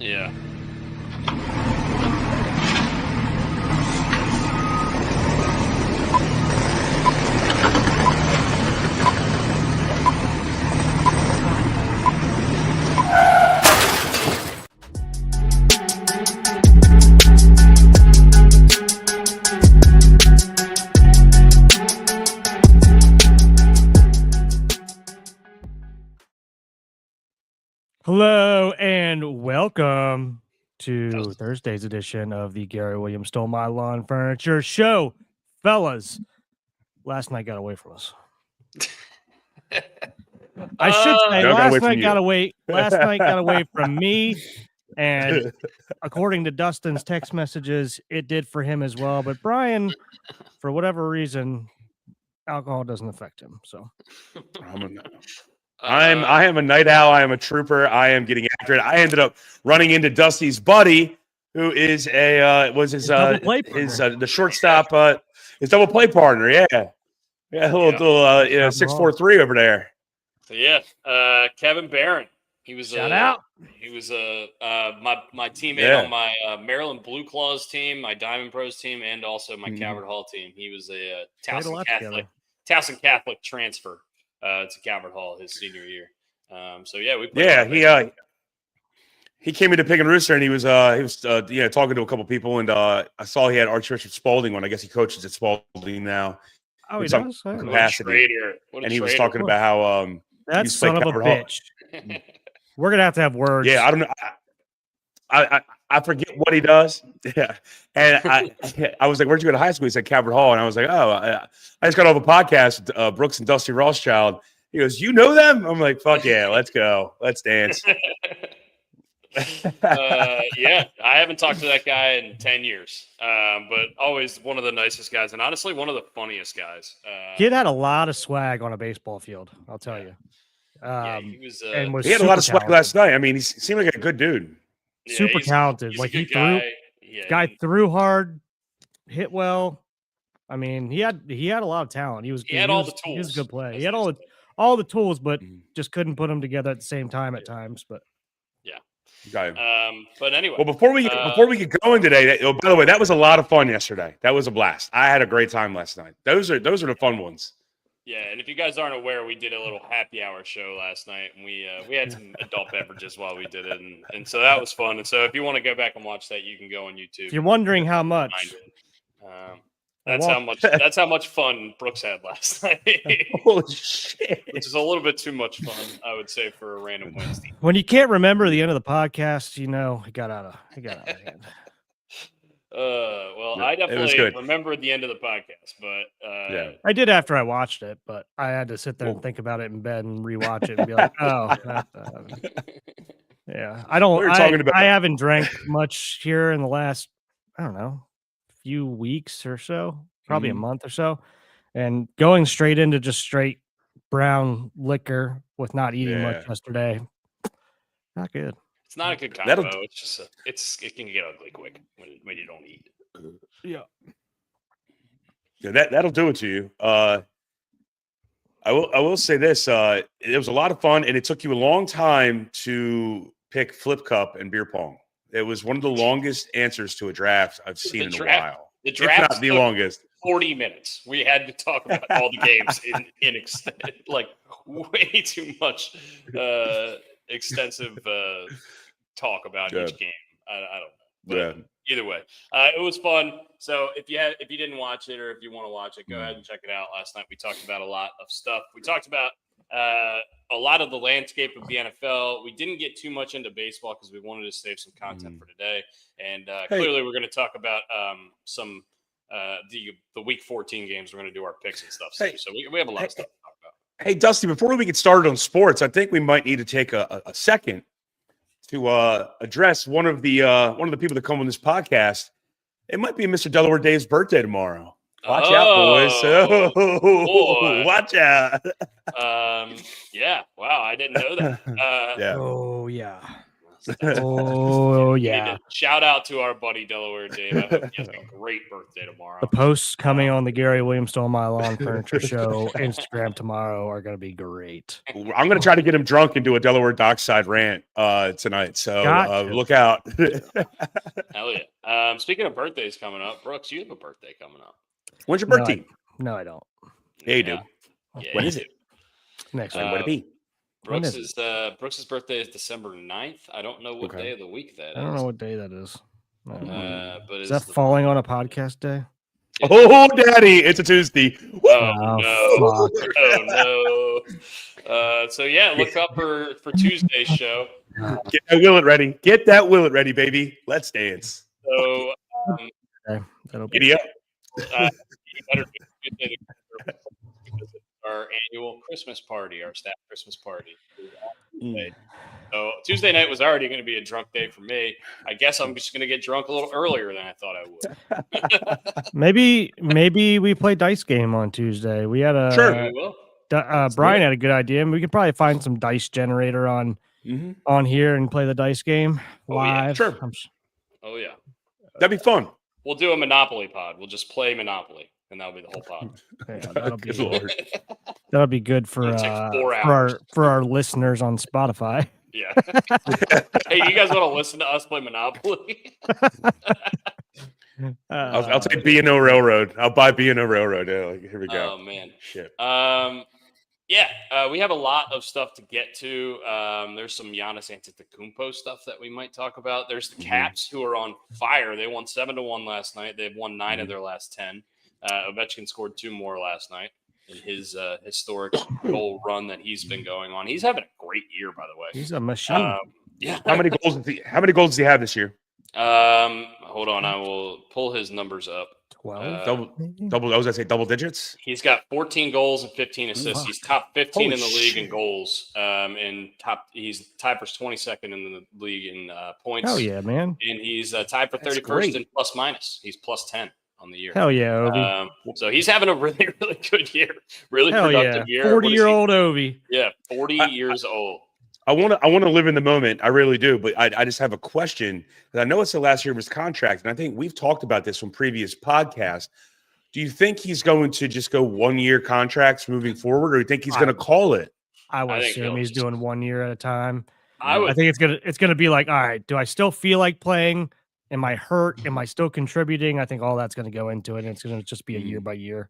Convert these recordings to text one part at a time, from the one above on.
Yeah. Hello and welcome to Thursday's edition of the Gary Williams Stole My Lawn Furniture Show. Fellas, last night got away from us. I should say last night got away from me, and according to Dustin's text messages, it did for him as well. But Brian, for whatever reason, alcohol doesn't affect him. So I am a night owl. I am a trooper. I am getting after it. I ended up running into Dusty's buddy, who is the shortstop, his double play partner. Yeah, a little 6'4" over there. So Kevin Barron. He was shout out. He was my teammate on my Maryland Blue Claws team, my Diamond Pros team, and also my Calvert Hall team. He was a Towson Catholic transfer. To Calvert Hall his senior year. He came into Pig and Rooster and he was talking to a couple people, and I saw he had Archbishop Spalding on. I guess he coaches at Spalding now. Oh, he does. Capacity. He was talking about how that son of a bitch. We're gonna have words. Yeah, I don't know. I forget what he does. Yeah, and I was like, "Where'd you go to high school?" He said Calvert Hall, and I was like, "Oh, I just got off a podcast with Brooks and Dusty Rothschild." He goes, "You know them?" I'm like, "Fuck yeah, let's go, let's dance." I haven't talked to that guy in 10 years, but always one of the nicest guys, and honestly, one of the funniest guys. Kid had a lot of swag on a baseball field. I'll tell you. He had a lot of swag last night. I mean, he seemed like a good dude. Yeah, super talented. Like he threw, threw hard, hit well. I mean, he had a lot of talent. He had all the tools. He was a good player. He had all the tools, but just couldn't put them together at the same time at times. But got him. But anyway, well, before we get going today, by the way, that was a lot of fun yesterday. That was a blast. I had a great time last night. Those are the fun ones. Yeah, and if you guys aren't aware, we did a little happy hour show last night, and we had some adult beverages while we did it, and so that was fun. And so if you want to go back and watch that, you can go on YouTube. If you're wondering how much, that's how much fun Brooks had last night. Holy shit! Which is a little bit too much fun, I would say, for a random Wednesday. When you can't remember the end of the podcast, you know it got out of hand. I definitely remembered the end of the podcast, but I did after I watched it, but I had to sit there and think about it in bed and rewatch it and be like, oh, yeah. I haven't drank much here in the last, I don't know, few weeks or so, probably a month or so, and going straight into just straight brown liquor with not eating much yesterday, not good. It's not a good combo. It's just it can get ugly quick when you don't eat. Yeah, that'll do it to you. I will say this: it was a lot of fun, and it took you a long time to pick Flip Cup and beer pong. It was one of the longest answers to a draft I've seen in a while. The draft, if not the longest. 40 minutes. We had to talk about all the games in like way too much extensive talk about each game. I don't know. But either way, it was fun. So if you didn't watch it, or if you want to watch it, go ahead and check it out. Last night we talked about a lot of stuff. We talked about a lot of the landscape of the NFL. We didn't get too much into baseball because we wanted to save some content for today. And clearly we're going to talk about some the Week 14 games. We're going to do our picks and stuff. So we have a lot of stuff to talk about. Hey, Dusty, before we get started on sports, I think we might need to take a second to address one of the people that come on this podcast. It might be Mr. Delaware Dave's birthday tomorrow. Watch out, boys. Boy. Watch out. Yeah. Wow. I didn't know that. Oh, yeah. Oh, yeah. Shout out to our buddy Delaware Dave. I hope he has a great birthday tomorrow. The posts coming on the Gary Williams Stole My Lawn Furniture Show Instagram tomorrow are going to be great. I'm going to try to get him drunk and do a Delaware Dockside rant tonight. So look out. Hell yeah. Speaking of birthdays coming up, Brooks, you have a birthday coming up. When's your birthday? No, I don't. Yeah, you do. Yeah, when is it? Next week. What it be? Brooks's birthday is December 9th. I don't know what day of the week that is. I don't know what day that is. But is that falling on a podcast day? Oh, Daddy, it's a Tuesday. Oh, no. Oh, no. So, yeah, look up for Tuesday's show. Get that Willet ready. Get that Willet ready, baby. Let's dance. So, that'll be giddy up. Better because it's our annual Christmas party, our staff Christmas party. So Tuesday night was already going to be a drunk day for me. I guess I'm just going to get drunk a little earlier than I thought I would. maybe we play dice game on Tuesday. We had a sure. We will. Brian had a good idea, and we could probably find some dice generator on here and play the dice game live. Yeah. Sure. Oh yeah, that'd be fun. We'll do a Monopoly pod. We'll just play Monopoly, and that'll be the whole pod. Yeah, that'll be good for our listeners on Spotify. Yeah. Hey, you guys want to listen to us play Monopoly? I'll take B&O Railroad. I'll buy B&O Railroad. Yeah, here we go. Oh man. Shit. We have a lot of stuff to get to. There's some Giannis Antetokounmpo stuff that we might talk about. There's the Caps who are on fire. They won 7-1 last night. They've won 9 of their last 10. Ovechkin scored 2 more last night in his historic goal run that he's been going on. He's having a great year, by the way. He's a machine. Yeah. How many goals does he have this year? Hold on. I will pull his numbers up. 12. Double. I was gonna say double digits. He's got 14 goals and 15 assists. He's top 15 in the league in shit. goals. He's tied for 22nd in the league in points. Hell yeah, man! And he's tied for 31st in plus minus. He's plus 10 on the year. Hell yeah, Ovi. So he's having a really, really good year. Really Hell productive year. 40-year-old Ovi. Yeah, 40 years old. I want to live in the moment. I really do. But I just have a question. I know it's the last year of his contract, and I think we've talked about this from previous podcasts. Do you think he's going to just go 1-year contracts moving forward, or do you think he's going to call it? I would assume he's doing 1 year at a time. I think it's gonna be like, all right, do I still feel like playing? Am I hurt? Am I still contributing? I think all that's going to go into it, and it's going to just be a year by year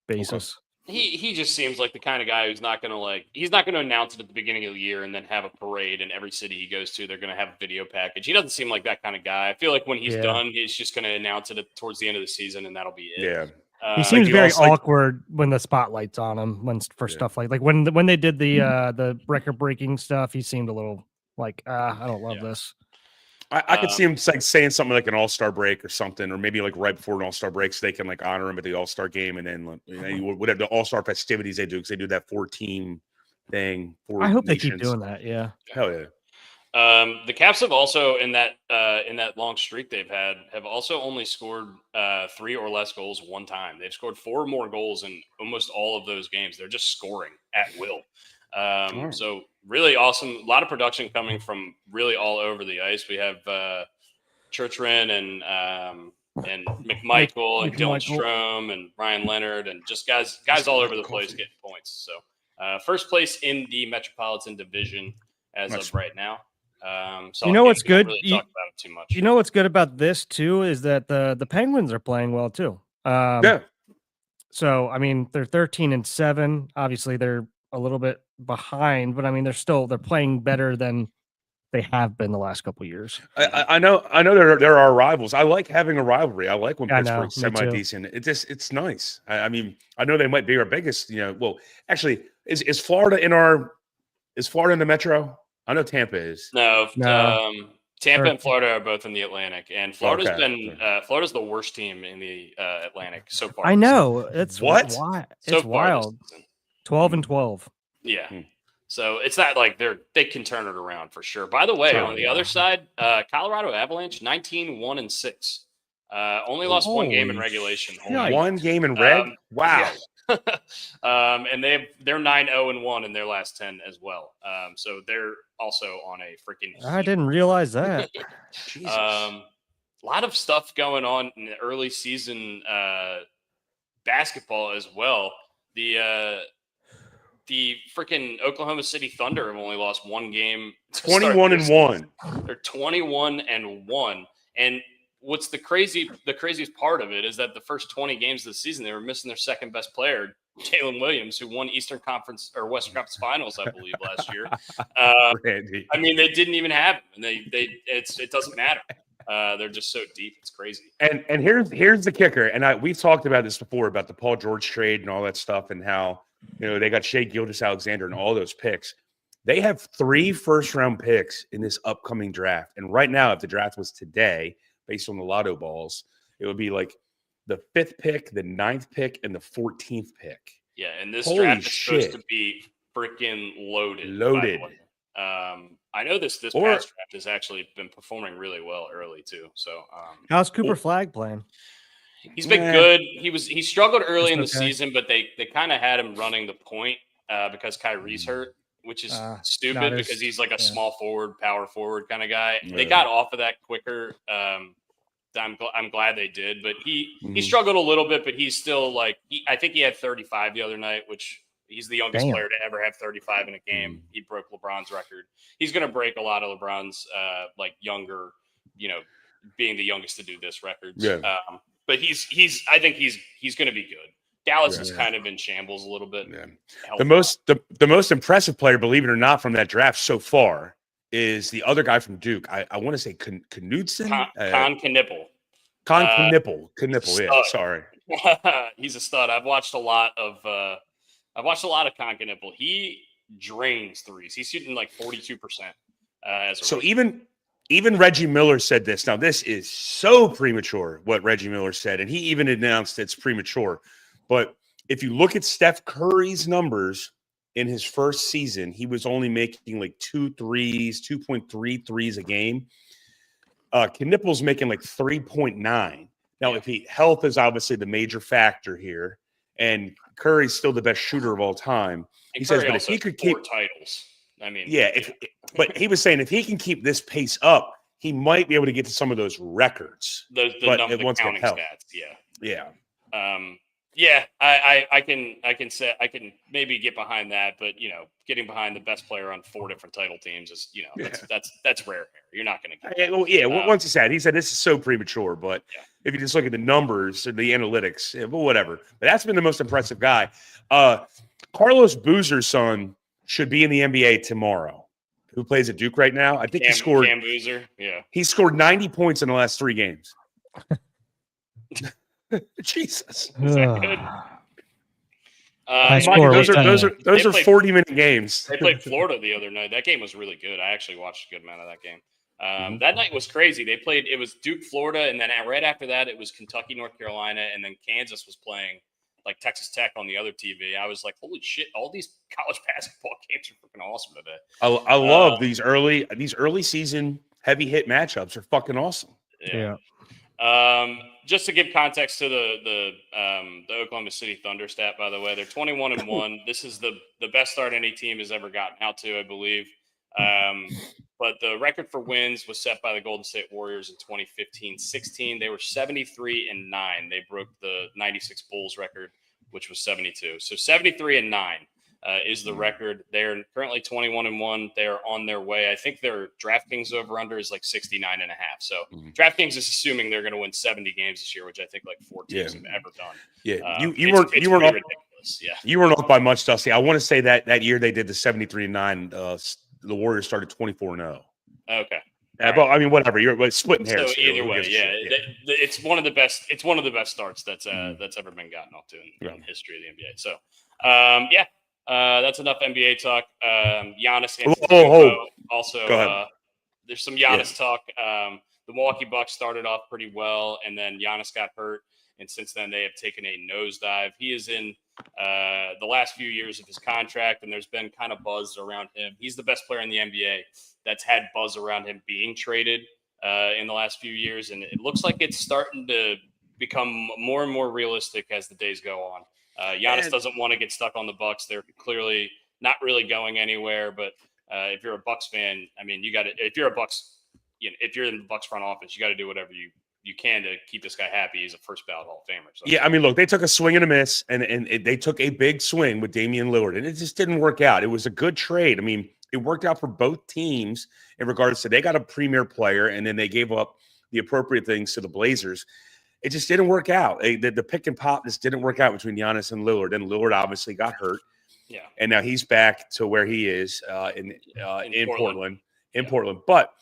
basis. Okay. He just seems like the kind of guy who's not going to he's not going to announce it at the beginning of the year and then have a parade in every city he goes to. They're going to have a video package. He doesn't seem like that kind of guy. I feel like when he's done, he's just going to announce it towards the end of the season, and that'll be it. Yeah. He seems very awkward when the spotlight's on him for stuff like when they did the record breaking stuff. He seemed a little like I don't love this. I could see him saying something like an All-Star break or something, or maybe like right before an All-Star break, so they can honor him at the All-Star game, and then whatever the All-Star festivities they do, because they do that 4-team thing. I hope they keep doing that. Yeah. Hell yeah. The Caps have also in that long streak they've had have also only scored 3 or less goals one time. They've scored 4 or more goals in almost all of those games. They're just scoring at will. So really awesome. A lot of production coming from really all over the ice. We have Churchrin and McMichael and Dylan Strome and Ryan Leonard and just guys all over the place getting points. So first place in the Metropolitan Division as of right now. So you know what's good? Really talk about it too much. You know what's good about this too is that the Penguins are playing well too. Yeah. So I mean they're 13-7. Obviously they're a little bit behind, but I mean they're playing better than they have been the last couple of years. I know there are rivals. I like having a rivalry. I like when Pittsburgh's semi-decent. It's nice. I mean, I know they might be our biggest, well, actually, is Florida in the Metro? I know Tampa is. No. Tampa and Florida are both in the Atlantic, and Florida's Florida's the worst team in the Atlantic so far. I know. It's what? It's wild. 12-12. Yeah. So it's not like they can turn it around for sure. By the way, on the other side, Colorado Avalanche 19-1-6. Only lost one game in regulation. One game in reg? Wow. And they're 9-0-1 in their last 10 as well. So they're also on a freaking. I didn't realize that. Jesus. A lot of stuff going on in the early season basketball as well. The freaking Oklahoma City Thunder have only lost one game. 21-1. They're 21-1, and what's the craziest part of it is that the first 20 games of the season they were missing their second best player, Jalen Williams, who won Eastern Conference or Western Conference Finals, I believe, last year. Randy. I mean, they didn't even have him, and it doesn't matter. They're just so deep, it's crazy. And here's the kicker, and we've talked about this before about the Paul George trade and all that stuff, and how they got Shai Gilgeous-Alexander and all those picks. They have 3 first-round picks in this upcoming draft, and right now, if the draft was today, based on the lotto balls, it would be like the 5th pick, the 9th pick, and the 14th pick. Yeah, and this Holy draft is shit. supposed to be freaking loaded. Loaded. I know this past draft has actually been performing really well early too. So how's Cooper Flagg playing? He's been good. He struggled early in the season, but they kind of had him running the point because Kyrie's hurt, which is stupid because he's like a small forward, power forward kind of guy. Yeah. They got off of that quicker. I'm glad they did, but he struggled a little bit, but he's still like I think he had 35 the other night, which he's the youngest player to ever have 35 in a game. He broke LeBron's record. He's going to break a lot of LeBron's like younger, being the youngest to do this record. Yeah. But I think he's going to be good. Dallas is kind of in shambles a little bit. Yeah. The most impressive player, believe it or not, from that draft so far is the other guy from Duke. I want to say Knudsen? Con Knipple. Knipple, yeah. Sorry. He's a stud. I've watched a lot of Con Knipple. He drains threes. He's shooting like 42%. Even Reggie Miller said this. Now, this is so premature, what Reggie Miller said, and he even announced it's premature. But if you look at Steph Curry's numbers in his first season, he was only making like 2.3 threes a game. Knipple's making like 3.9. Now, health is obviously the major factor here, and Curry's still the best shooter of all time. He says, but if he could keep titles, but he was saying if he can keep this pace up, he might be able to get to some of those records. The counting stats, I can maybe get behind that, but getting behind the best player on 4 different title teams is that's rare. You're not going to get that. Once he said this is so premature, but if you just look at the numbers and the analytics, but whatever. But that's been the most impressive guy. Carlos Boozer's son should be in the NBA tomorrow. Who plays at Duke right now? I think he scored. Cam Boozer, he scored 90 points in the last 3 games. Jesus. Is that good? Those are 40-minute games. They played Florida the other night. That game was really good. I actually watched a good amount of that game. That night was crazy. It was Duke, Florida, and then right after that, it was Kentucky, North Carolina, and then Kansas was playing like Texas Tech on the other TV. I was like, holy shit, all these college basketball games are freaking awesome today. I love these early season heavy hit matchups are fucking awesome. Yeah. Just to give context to the Oklahoma City Thunder stat, by the way, they're 21-1. This is the best start any team has ever gotten out to, I believe. But the record for wins was set by the Golden State Warriors in 2015-16. They were 73-9. They broke the 96 Bulls record, which was 72. So 73-9 is the record. They're currently 21-1. They're on their way. I think their DraftKings over-under is like 69.5. So DraftKings is assuming they're going to win 70 games this year, which I think like 4 teams have ever done. Yeah, you weren't ridiculous. Yeah, you weren't off by much, Dusty. I want to say that year they did the 73-9. The Warriors started 24-0. Okay. But I mean, whatever. You're splitting hairs. So either way, it's one of the best. It's one of the best starts that's ever been gotten off to in history of the NBA. So, that's enough NBA talk. Giannis also. There's some Giannis talk. The Milwaukee Bucks started off pretty well, and then Giannis got hurt, and since then they have taken a nosedive. He is in the last few years of his contract, and there's been kind of buzz around him. He's the best player in the NBA that's had buzz around him being traded in the last few years, and it looks like it's starting to become more and more realistic as the days go on. Giannis doesn't want to get stuck on the Bucks. They're clearly not really going anywhere. But if you're a Bucks fan, I mean, you got to. If you're a Bucks, if you're in the Bucks front office, you got to do whatever you can to keep this guy happy. He's a first ballot Hall of Famer. So. Yeah, I mean, look, they took a swing and a miss, and they took a big swing with Damian Lillard, and it just didn't work out. It was a good trade. I mean, it worked out for both teams in regards to they got a premier player, and then they gave up the appropriate things to the Blazers. It just didn't work out. The pick and pop just didn't work out between Giannis and Lillard, and Lillard obviously got hurt. Yeah, and now he's back to where he is in Portland. But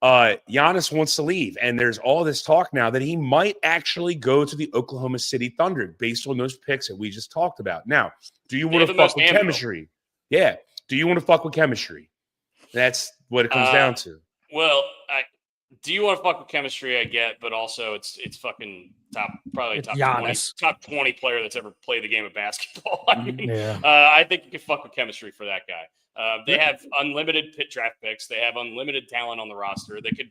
Giannis wants to leave, and there's all this talk now that he might actually go to the Oklahoma City Thunder based on those picks that we just talked about. Now, do you want to fuck with chemistry? Yeah. Do you want to fuck with chemistry? That's what it comes down to. Well, do you want to fuck with chemistry? I get, but also it's fucking top 20 player that's ever played the game of basketball. I mean, I think you can fuck with chemistry for that guy. They have unlimited draft picks. They have unlimited talent on the roster. They could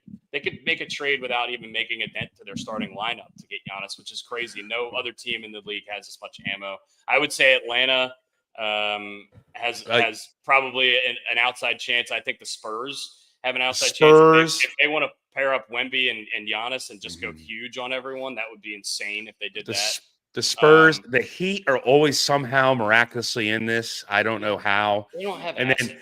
make a trade without even making a dent to their starting lineup to get Giannis, which is crazy. No other team in the league has as much ammo. I would say Atlanta has probably an outside chance. I think the Spurs have an outside chance. If they want to pair up Wemby and Giannis and just go huge on everyone, that would be insane if they did that. The Spurs, the Heat are always somehow miraculously in this. I don't know how. They don't have assets. Then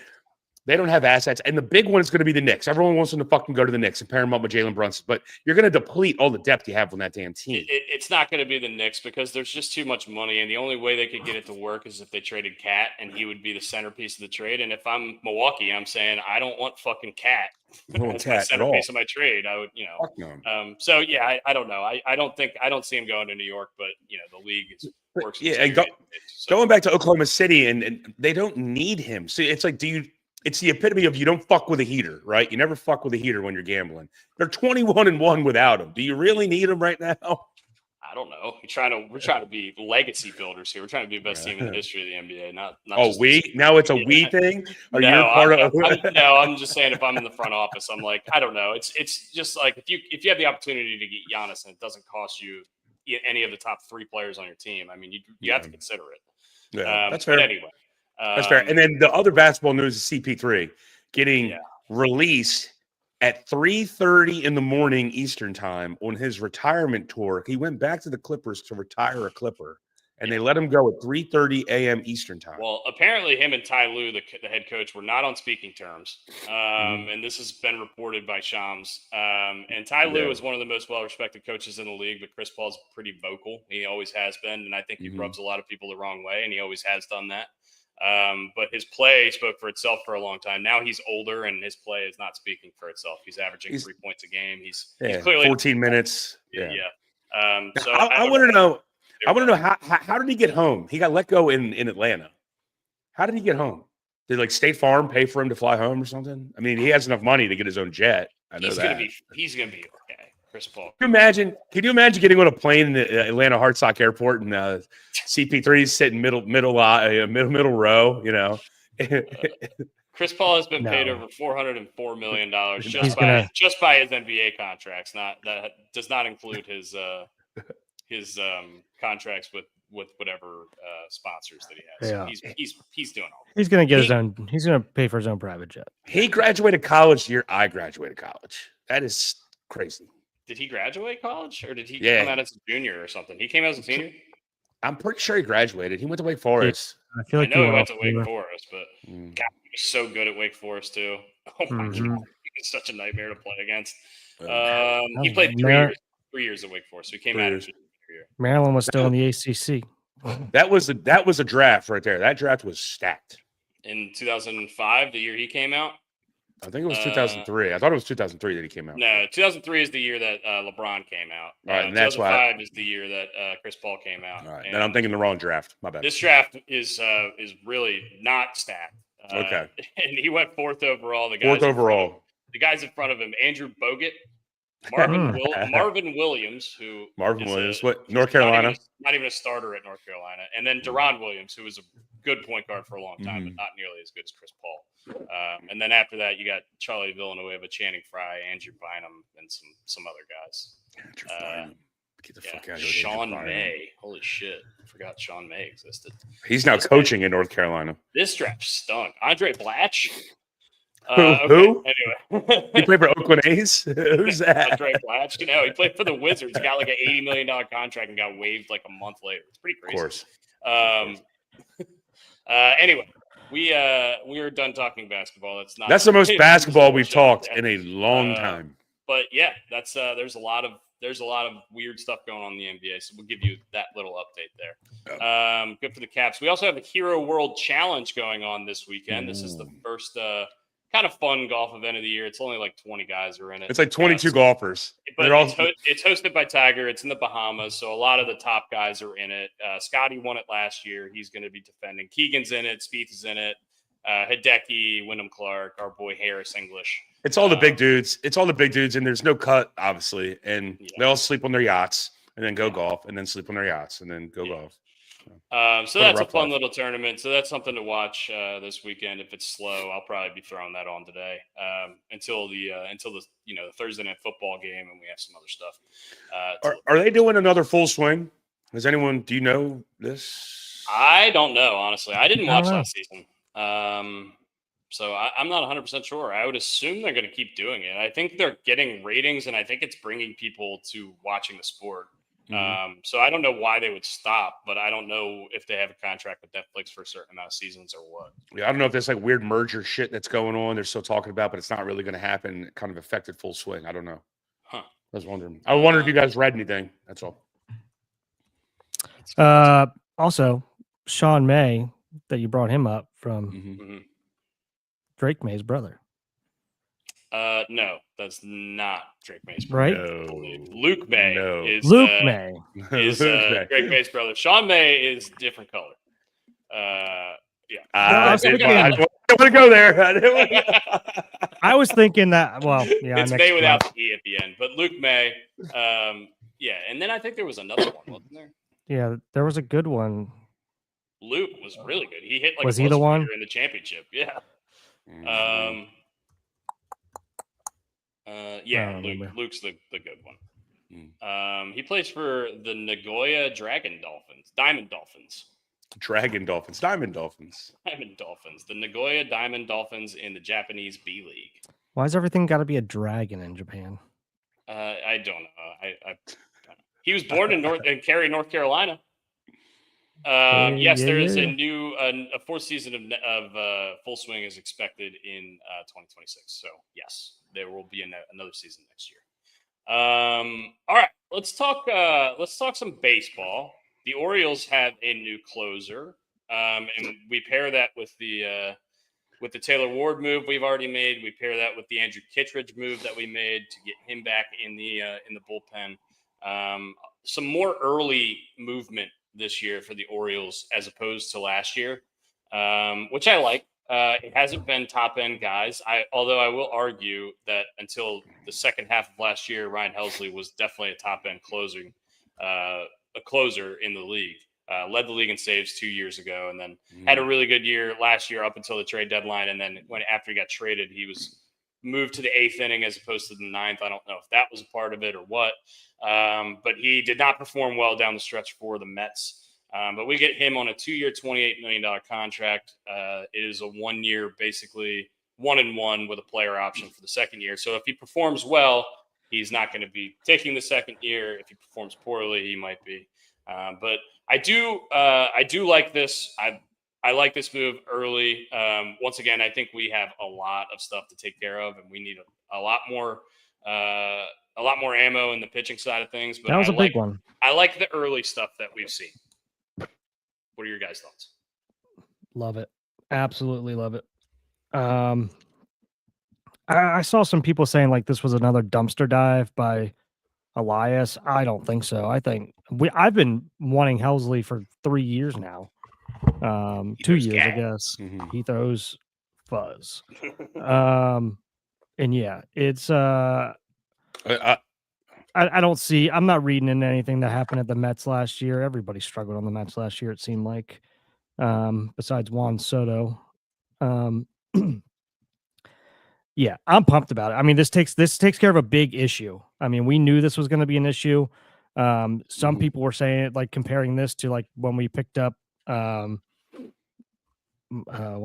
they don't have assets. And the big one is going to be the Knicks. Everyone wants them to fucking go to the Knicks and pair them up with Jalen Brunson. But you're going to deplete all the depth you have on that damn team. It's not going to be the Knicks because there's just too much money. And the only way they could get it to work is if they traded Cat and he would be the centerpiece of the trade. And if I'm Milwaukee, I'm saying I don't want fucking Cat. That's my centerpiece of my trade. I would, so yeah, I don't know. I don't see him going to New York, but the league works. Yeah, going back to Oklahoma City, and they don't need him. See, it's like, it's the epitome of you don't fuck with a heater, right? You never fuck with a heater when you're gambling. They're 21-1 without him. Do you really need him right now? I don't know. We're trying to be legacy builders here. We're trying to be the best team in the history of the NBA. Not now it's a we thing. Are you part of? I'm just saying if I'm in the front office, I'm like, I don't know. It's just like if you have the opportunity to get Giannis and it doesn't cost you any of the top 3 players on your team, I mean, you have to consider it. Yeah, that's fair. But anyway, that's fair. And then the other basketball news is CP3 getting released at 3:30 in the morning Eastern time on his retirement tour. He went back to the Clippers to retire a Clipper, and they let him go at 3:30 a.m. Eastern time. Well, apparently him and Ty Lue, the head coach, were not on speaking terms, and this has been reported by Shams. And Ty Lue is one of the most well-respected coaches in the league, but Chris Paul's pretty vocal. He always has been, and I think he rubs a lot of people the wrong way, and he always has done that. But his play spoke for itself for a long time. Now he's older, and his play is not speaking for itself. He's averaging 3 points a game. He's clearly 14 minutes. Yeah. So I want to know. I want to know how did he get home? He got let go in Atlanta. How did he get home? Did State Farm pay for him to fly home or something? I mean, he has enough money to get his own jet. I know he's gonna be okay. Chris Paul. Can you imagine getting on a plane in the Atlanta Hartsock Airport and CP3's sitting middle row? Chris Paul has been paid over $404 million just by his NBA contracts. That does not include his contracts with whatever sponsors that he has. Yeah. He's doing all. He's gonna get his own. He's gonna pay for his own private jet. He graduated college the year I graduated college. That is crazy. Did he graduate college or did he come out as a junior or something? He came out as a senior? I'm pretty sure he graduated. He went to Wake Forest. I know he went to Wake Forest, but God, he was so good at Wake Forest too. Oh my God. He's such a nightmare to play against. He played 3 years at Wake Forest. So he came out as a year. Maryland was still in the ACC. That was a draft right there. That draft was stacked. In 2005, the year he came out? I think it was 2003. I thought it was 2003 that he came out. No, 2003 is the year that LeBron came out. All right, and that's why 2005 is the year that Chris Paul came out. All right, then I'm thinking the wrong draft. My bad. This draft is really not stacked. Okay. And he went 4th overall. The guys in front of him, Andrew Bogut, Marvin Williams, North Carolina? Not even a starter at North Carolina. And then Deron Williams, who was a good point guard for a long time, but not nearly as good as Chris Paul. And then after that, you got Charlie Villanueva, Channing Frye, Andrew Bynum, and some other guys. Get the fuck out of here. Sean May. Holy shit. I forgot Sean May existed. He's now coaching in North Carolina. This draft stunk. Andre Blatch. Who? Anyway. He played for Oakland A's? Who's that? Andre Blatch. No, he played for the Wizards. He got like an $80 million contract and got waived like a month later. It's pretty crazy. Of course. Anyway, we are done talking basketball. That's the most basketball we've talked in a long time. But yeah, that's there's a lot of weird stuff going on in the NBA. So we'll give you that little update there. Good for the Caps. We also have the Hero World Challenge going on this weekend. This is the first kind of fun golf event of the year. It's only like 20 guys are in it. It's like 22 golfers. But it's hosted by Tiger. It's in the Bahamas, so a lot of the top guys are in it. Scotty won it last year. He's going to be defending. Keegan's in it. Spieth is in it. Hideki, Wyndham Clark, our boy Harris English. It's all the big dudes. And there's no cut, obviously. And they all sleep on their yachts and then go golf and then sleep on their yachts and then go golf. So that's a fun little tournament. So that's something to watch this weekend. If it's slow, I'll probably be throwing that on today until the Thursday night football game, and we have some other stuff. Are they doing another full swing? Do you know this? I don't know, honestly. I didn't watch last season. So I'm not 100% sure. I would assume they're going to keep doing it. I think they're getting ratings, and I think it's bringing people to watching the sport. So I don't know why they would stop, but I don't know if they have a contract with Netflix for a certain amount of seasons or what. Yeah, I don't know if there's like weird merger shit that's going on. They're still talking about, but it's not really going to happen. It kind of affected full swing. I don't know. I was wondering. I wonder if you guys read anything. That's all. Also, Sean May, that you brought him up from Drake May's brother. No, that's not Drake May's brother. Right? No. Luke May is May is Drake May's brother. Sean May is different color. I didn't want to go there. I was thinking that. Well, yeah, it's May without the E at the end, but Luke May. And then I think there was another one, wasn't there? Yeah, there was a good one. Luke was really good. He hit like was he the one in the championship? Yeah. Luke's the good one. He plays for the Nagoya Diamond Dolphins. Diamond Dolphins. The Nagoya Diamond Dolphins in the Japanese B League. Why has everything got to be a dragon in Japan? I don't know. He was born in Cary, North Carolina. Yes, there is a fourth season of Full Swing is expected in 2026. So yes, there will be another season next year. All right, let's talk some baseball. The Orioles have a new closer, and we pair that with the Taylor Ward move we've already made. We pair that with the Andrew Kittredge move that we made to get him back in the bullpen. Some more early movement this year for the Orioles as opposed to last year, which I like. It hasn't been top end guys. Although I will argue that until the second half of last year, Ryan Helsley was definitely a top end closer in the league. Led the league in saves 2 years ago, and then had a really good year last year up until the trade deadline. And then after he got traded, he was moved to the 8th inning as opposed to the 9th. I don't know if that was a part of it or what, but he did not perform well down the stretch for the Mets. But we get him on a 2-year, $28 million contract. It is a 1 year, basically 1-1 with a player option for the second year. So if he performs well, he's not going to be taking the second year. If he performs poorly, he might be. But I do like this. I like this move early. Once again, I think we have a lot of stuff to take care of, and we need a lot more ammo in the pitching side of things. But that was a big one. I like the early stuff that we've seen. What are your guys' thoughts? Love it. Absolutely love it. I saw some people saying like this was another dumpster dive by Elias. I don't think so. I think I've been wanting Helsley for 3 years now. 2 years, I guess. He throws fuzz. And yeah, it's I don't see. I'm not reading into anything that happened at the Mets last year. Everybody struggled on the Mets last year. It seemed like, besides Juan Soto. Yeah, I'm pumped about it. I mean, this takes care of a big issue. I mean, we knew this was going to be an issue. Some people were saying it, like comparing this to like when we picked up why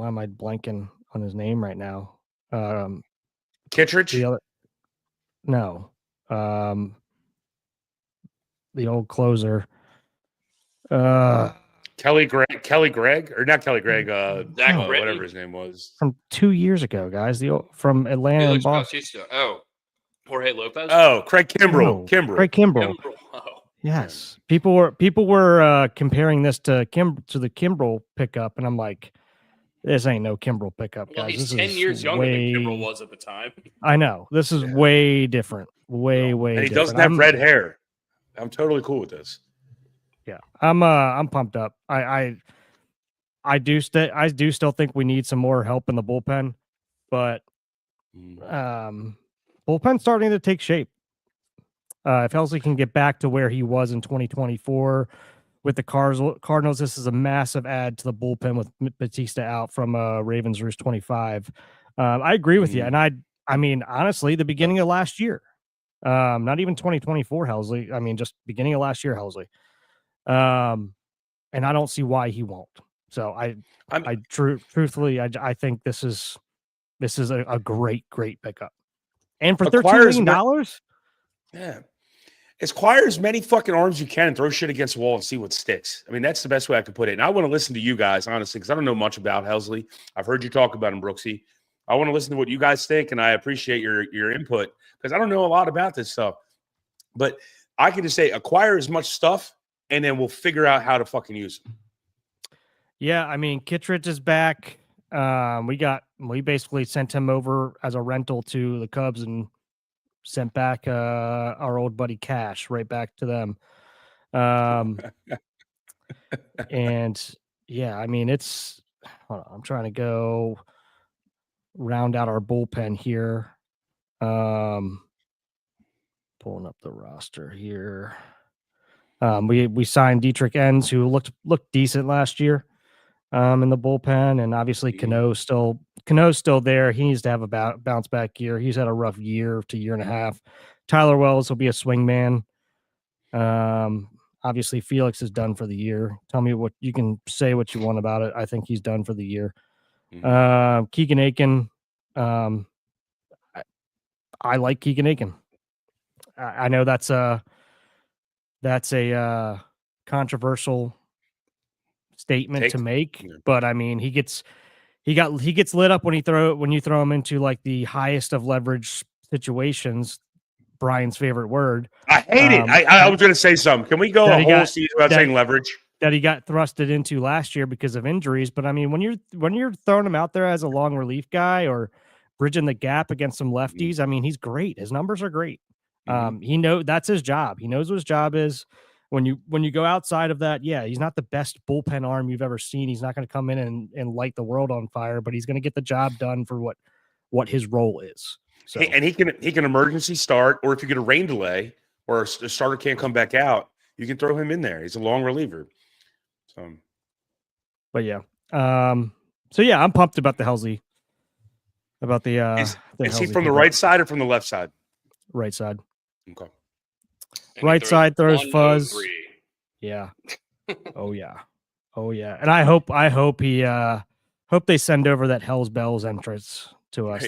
am I blanking on his name right now? Kittredge? The other, no. The old closer. Kelly Gregg, or not Kelly Gregg, Zach whatever Britton? his name was. From 2 years ago, guys. From Atlanta and Felix Boston. Bautista. Oh, Jorge Lopez. Oh, Craig Kimbrell. No, Craig Kimbrell. Oh. Yes. People were comparing this to the Kimbrell pickup, and I'm like, this ain't no Kimbrell pickup, guys. Well, he's this 10 is years younger than Kimbrell was at the time. I know. This is way different. Way and he different. doesn't have red hair. I'm totally cool with this. Yeah. I'm pumped up. I do still think we need some more help in the bullpen, but bullpen's starting to take shape. If Helsley can get back to where he was in 2024 with the Cardinals, this is a massive add to the bullpen with Bautista out from Ravens Roost 25. I agree with you. And I mean, honestly, the beginning of last year, not even 2024 Helsley. I mean, just beginning of last year Helsley. And I don't see why he won't. So truthfully, I think this is a great pickup. And for $13 million, yeah. Acquire as many fucking arms you can and throw shit against the wall and see what sticks. I mean, that's the best way I could put it. And I want to listen to you guys, honestly, because I don't know much about Helsley. I've heard you talk about him, Brooksy. I want to listen to what you guys think, and I appreciate your input because I don't know a lot about this stuff. But I can just say acquire as much stuff, and then we'll figure out how to fucking use them. Yeah, I mean, Kittredge is back. We basically sent him over as a rental to the Cubs and sent back our old buddy Cash right back to them. And yeah, I mean, hold on, I'm trying to go round out our bullpen here. Pulling up the roster here. We signed Dietrich Enns, who looked decent last year in the bullpen, and obviously Cano's still there. He needs to have a bounce back year. He's had a rough year to year and a half. Tyler Wells will be a swing man. Obviously Felix is done for the year. Tell me what you can say what you want about it. I think he's done for the year. Keegan Aiken. I like Keegan Aiken. I know that's a controversial statement to make, but I mean, he gets lit up when you throw him into like the highest of leverage situations. Brian's favorite word. I hate it. I was going to say something. Can we go a whole season without saying leverage? That he got thrusted into last year because of injuries. But I mean, when you're throwing him out there as a long relief guy or bridging the gap against some lefties, I mean, he's great. His numbers are great. That's his job. He knows what his job is. When you go outside of that, yeah, he's not the best bullpen arm you've ever seen. He's not going to come in and light the world on fire, but he's going to get the job done for what his role is. So, and he can emergency start, or if you get a rain delay or a starter can't come back out, you can throw him in there. He's a long reliever. So, but yeah, so yeah, I'm pumped about the Helsley. About the is he from the right side or from the left side? Right side. Okay. Right side throws fuzz. Yeah. Oh yeah. And I hope they send over that Hell's Bells entrance to us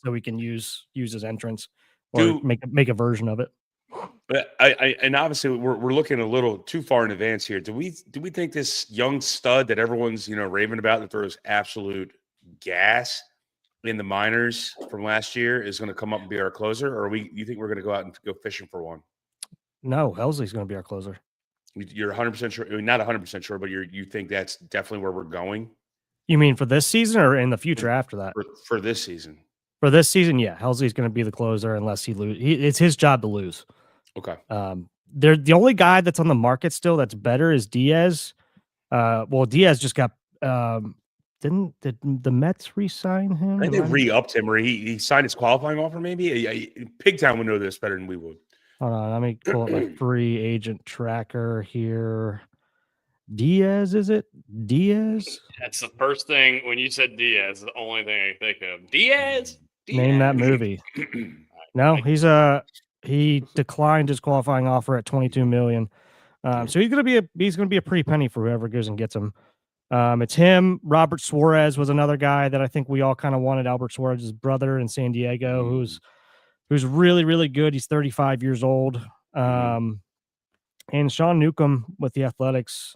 we can use his entrance or make a version of it. But and obviously we're looking a little too far in advance here. Do we think this young stud that everyone's raving about that throws absolute gas in the minors from last year is going to come up and be our closer, or you think we're going to go out and go fishing for one? No, Helsley's going to be our closer. You're 100% sure? I mean, not 100% sure, but you think that's definitely where we're going? You mean for this season or in the future after that? For this season. For this season, yeah, Helsley's going to be the closer unless he loses. It's his job to lose. Okay. They're the only guy that's on the market still that's better is Diaz. Diaz just got. Did the Mets re-sign him? I think they re-upped him, or he signed his qualifying offer. Maybe Pigtown would know this better than we would. Hold on, let me pull up my free agent tracker here. Diaz, is it Diaz? That's the first thing when you said Diaz. The only thing I think of Diaz. Name that movie. No, He declined his qualifying offer at $22 million. So he's gonna be a pretty penny for whoever goes and gets him. It's him. Robert Suarez was another guy that I think we all kind of wanted. Albert Suarez's brother in San Diego, who's really, really good. He's 35 years old. And Sean Newcomb with the Athletics.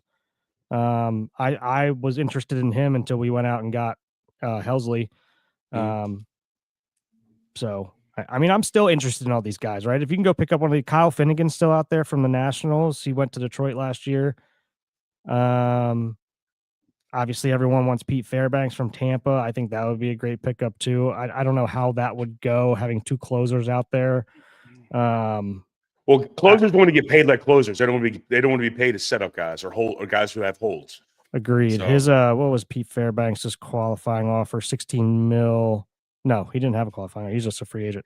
I was interested in him until we went out and got Helsley. So I mean, I'm still interested in all these guys, right? If you can go pick up one of the Kyle Finnegan's still out there from the Nationals. He went to Detroit last year. Obviously, everyone wants Pete Fairbanks from Tampa. I think that would be a great pickup too. I don't know how that would go having two closers out there. Well, closers want to get paid like closers. They don't want to be paid as setup guys or guys who have holds. Agreed. So. His what was Pete Fairbanks' qualifying offer? 16 mil. No, he didn't have a qualifying. He's just a free agent.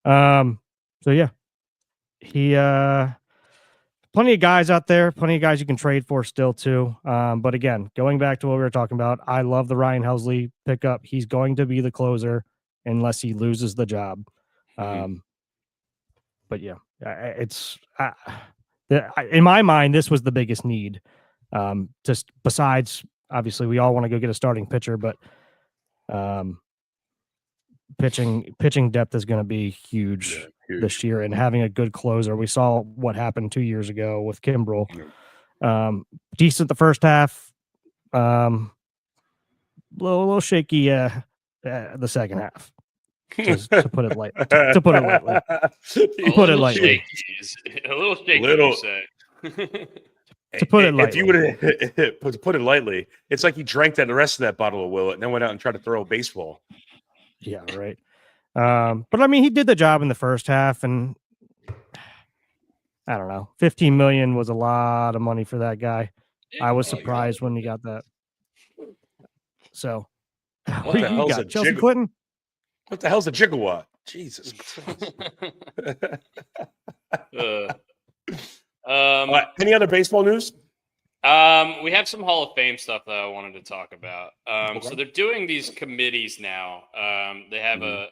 So yeah, he plenty of guys out there, plenty of guys you can trade for still too. But again, going back to what we were talking about, I love the Ryan Helsley pickup. He's going to be the closer unless he loses the job. But yeah, it's in my mind, this was the biggest need. Just besides, obviously, we all want to go get a starting pitcher, but pitching depth is going to be huge this year, and having a good closer. We saw what happened 2 years ago with Kimbrel. Decent the first half, little shaky the second half. To put it lightly. To put it lightly. A little shaky. You say. To put it lightly. If you would to put it lightly, it's like he drank the rest of that bottle of Willet and then went out and tried to throw a baseball. Yeah, right. But I mean, he did the job in the first half, and I don't know. $15 million was a lot of money for that guy. I was surprised when he got that. So, what the hell's a Chelsea Clinton? What the hell's a gigawatt? Jesus Christ. Any other baseball news? We have some Hall of Fame stuff that I wanted to talk about. So they're doing these committees now. They have like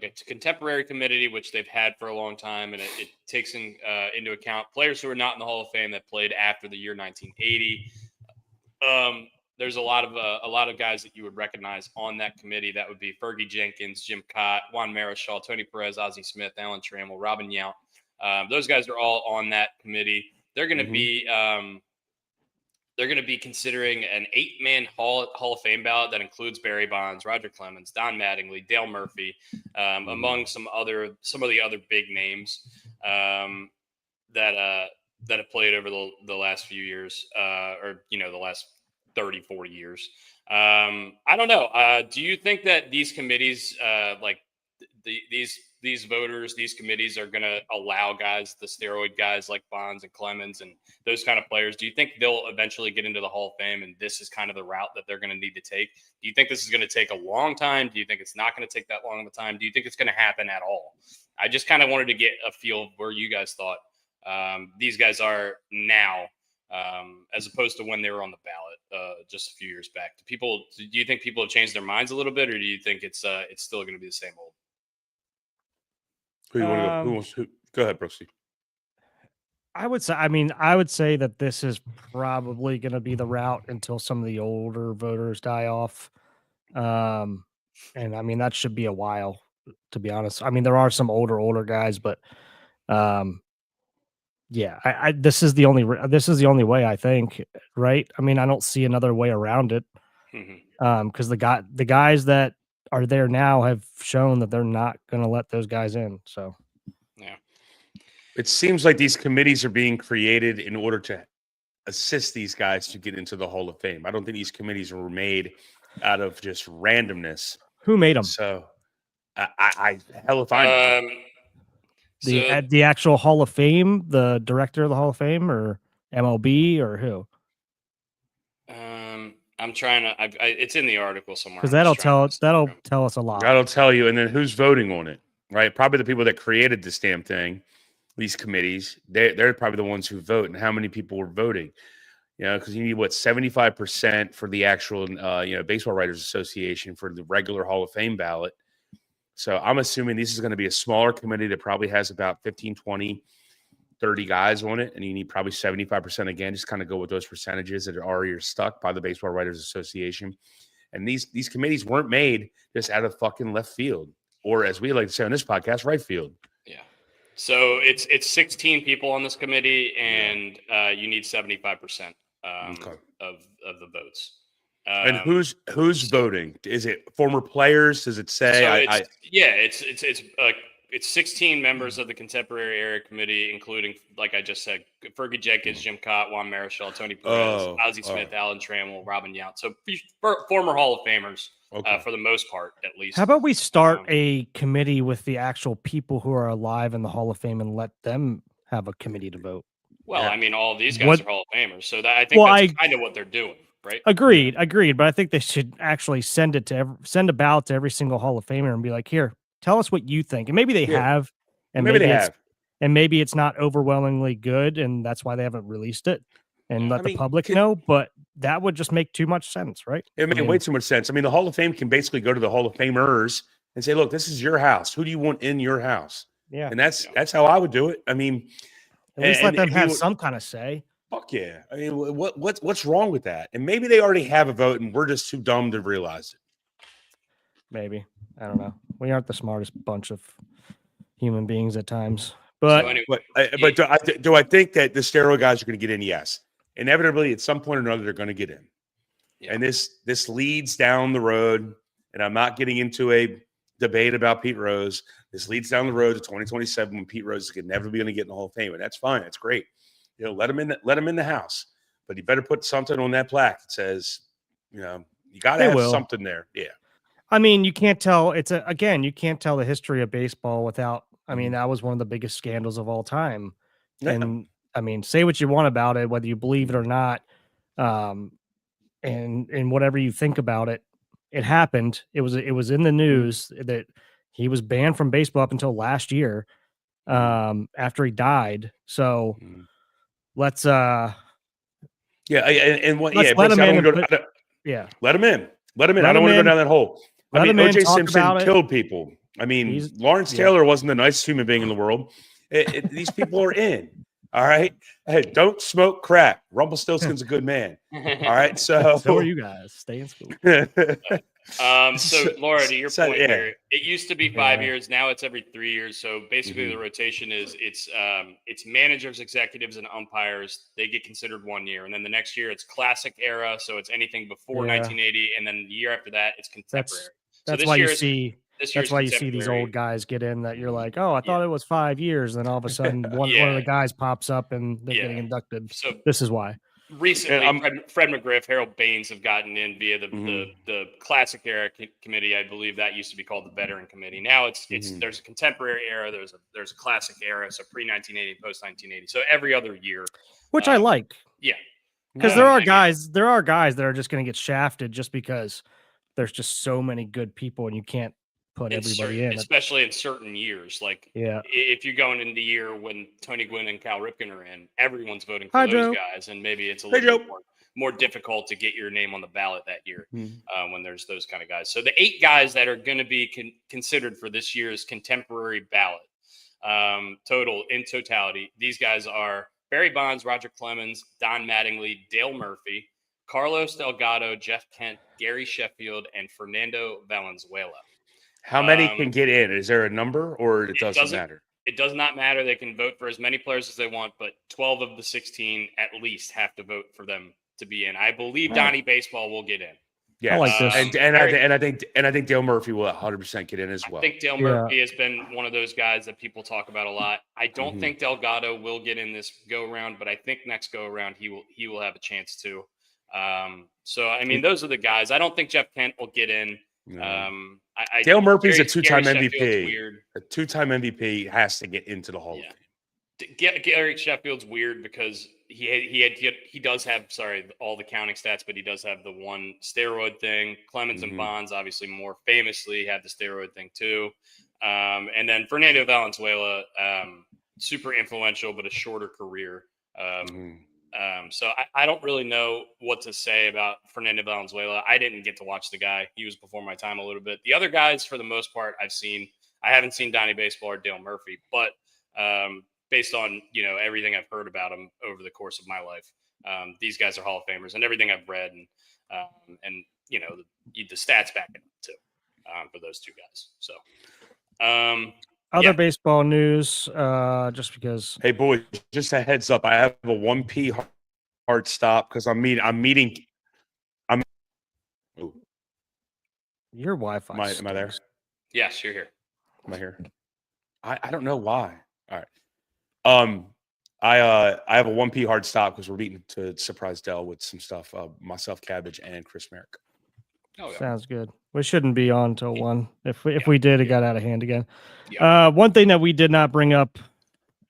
a contemporary committee, which they've had for a long time, and it takes into account players who are not in the Hall of Fame that played after the year 1980. There's a lot of guys that you would recognize on that committee. That would be Fergie Jenkins, Jim Cott, Juan Marichal, Tony Perez, Ozzie Smith, Alan Trammell, Robin Yount. Those guys are all on that committee. They're going to be considering an 8-man Hall of Fame ballot that includes Barry Bonds, Roger Clemens, Don Mattingly, Dale Murphy, among some of the other big names that have played over the last few years, or the last 30, 40 years. I don't know. Do you think that these committees, these voters, these committees are going to allow guys, the steroid guys like Bonds and Clemens and those kind of players? Do you think they'll eventually get into the Hall of Fame, and this is kind of the route that they're going to need to take? Do you think this is going to take a long time? Do you think it's not going to take that long of a time? Do you think it's going to happen at all? I just kind of wanted to get a feel of where you guys thought these guys are now, as opposed to when they were on the ballot just a few years back. Do you think people have changed their minds a little bit, or do you think it's still going to be the same old? Who you want to go? Who wants? Go ahead, Brooksy. I would say that this is probably going to be the route until some of the older voters die off. And I mean, that should be a while, to be honest. I mean, there are some older guys, but yeah, this is the only way, I think, right? I mean, I don't see another way around it. Because the guys that are there now have shown that they're not going to let those guys in. So, yeah, it seems like these committees are being created in order to assist these guys to get into the Hall of Fame. I don't think these committees were made out of just randomness. Who made them? So, I hell if I know. The actual Hall of Fame, the director of the Hall of Fame, or MLB, or who? I'm trying to. It's in the article somewhere. Because that'll tell us a lot. That'll tell you, and then who's voting on it, right? Probably the people that created this damn thing, these committees. They're probably the ones who vote, and how many people were voting. Because you need 75% for the actual Baseball Writers Association for the regular Hall of Fame ballot. So I'm assuming this is going to be a smaller committee that probably has about 15, 20, 30 guys on it. And you need probably 75% again, just kind of go with those percentages that are already stuck by the Baseball Writers Association. And these committees weren't made just out of fucking left field, or as we like to say on this podcast, right field. Yeah. So it's 16 people on this committee, and you need 75% of the votes. And who's voting? Is it former players? Does it say? So it's 16 members of the Contemporary Era Committee, including, like I just said, Fergie Jenkins, Jim Cott, Juan Marichal, Tony Perez, Ozzie Smith, Alan Trammell, Robin Yount. So former Hall of Famers, for the most part, at least. How about we start a committee with the actual people who are alive in the Hall of Fame and let them have a committee to vote? Well, I mean, all of these guys are Hall of Famers, so I think that's kind of what they're doing. Right. Agreed. But I think they should actually send a ballot to every single Hall of Famer and be like, here, tell us what you think. And maybe they have, and maybe it's not overwhelmingly good, and that's why they haven't released it and let the public know. But that would just make too much sense, right? It made way too much sense. I mean, the Hall of Fame can basically go to the Hall of Famers and say, look, this is your house. Who do you want in your house? Yeah. And that's how I would do it. I mean, at least let them have some kind of say. Fuck yeah. I mean, what's wrong with that? And maybe they already have a vote and we're just too dumb to realize it. Maybe. I don't know. We aren't the smartest bunch of human beings at times. But do I think that the steroid guys are going to get in? Yes. Inevitably, at some point or another, they're going to get in. Yeah. And this leads down the road, and I'm not getting into a debate about Pete Rose. This leads down the road to 2027 when Pete Rose is inevitably going to get in the Hall of Fame. And that's fine. That's great. Let him in the house, but you better put something on that plaque that says, you got to have something there. Yeah. I mean, you can't tell you can't tell the history of baseball without, I mean, that was one of the biggest scandals of all time. Yeah. And I mean, say what you want about it, whether you believe it or not. And whatever you think about it, it happened. It was in the news that he was banned from baseball up until last year, after he died. So, let's let him in. Let him in. I don't want to go down that hole. I mean, O.J. Simpson killed people. I mean, Lawrence Taylor wasn't the nicest human being in the world. These people are in. All right. Hey, don't smoke crack. Rumpelstiltskin's a good man. All right. So are you guys. Stay in school. So Laura, to your point here, it used to be 5 years. Now it's every 3 years. So basically the rotation is it's managers, executives, and umpires. They get considered 1 year. And then the next year it's classic era. So it's anything before 1980. And then the year after that, it's contemporary. That's why you see these old guys get in that you're like, oh, I thought it was 5 years. And then all of a sudden one of the guys pops up and they're getting inducted. So this is why. Recently, Fred McGriff, Harold Baines have gotten in via the classic era committee. I believe that used to be called the veteran committee. Now it's there's a contemporary era, there's a classic era, so pre 1980, post 1980. So every other year, which I like. Yeah, because there are guys that are just going to get shafted just because there's just so many good people and you can't put everybody in, especially in certain years. Like, if you're going in the year when Tony Gwynn and Cal Ripken are in, everyone's voting for those guys, and maybe it's a little bit more difficult to get your name on the ballot that year when there's those kind of guys. So the 8 guys that are going to be considered for this year's contemporary ballot, in totality, these guys are Barry Bonds, Roger Clemens, Don Mattingly, Dale Murphy, Carlos Delgado, Jeff Kent, Gary Sheffield, and Fernando Valenzuela. How many can get in? Is there a number, or it doesn't matter? It does not matter. They can vote for as many players as they want, but 12 of the 16 at least have to vote for them to be in. I believe Donnie Baseball will get in. Yeah, I like this. And I think Dale Murphy will 100% get in as well. I think Dale Murphy has been one of those guys that people talk about a lot. I don't think Delgado will get in this go around, but I think next go around he will have a chance to. So I mean, those are the guys. I don't think Jeff Kent will get in. No. Dale Murphy's a two-time MVP. A two-time MVP has to get into the Hall of Fame. Gary Sheffield's weird because he does have all the counting stats, but he does have the one steroid thing. Clemens and Bonds obviously more famously have the steroid thing too. And then Fernando Valenzuela, super influential but a shorter career. So I don't really know what to say about Fernando Valenzuela. I didn't get to watch the guy. He was before my time a little bit. The other guys, for the most part, I've seen. I haven't seen Donnie Baseball or Dale Murphy, but based on everything I've heard about him over the course of my life, these guys are Hall of Famers, and everything I've read and the stats back it up too for those two guys. So. Other baseball news, just because. Hey boys, just a heads up. I have a 1P hard stop because I'm meeting. Your Wi-Fi. Am I there? Yes, you're here. Am I here? I don't know why. All right. I have a 1P hard stop because we're meeting to surprise Dell with some stuff. Myself, Cabbage, and Chris Merrick. Oh, yeah. Sounds good. We shouldn't be on till 1. If we did, it got out of hand again. Yeah. One thing that we did not bring up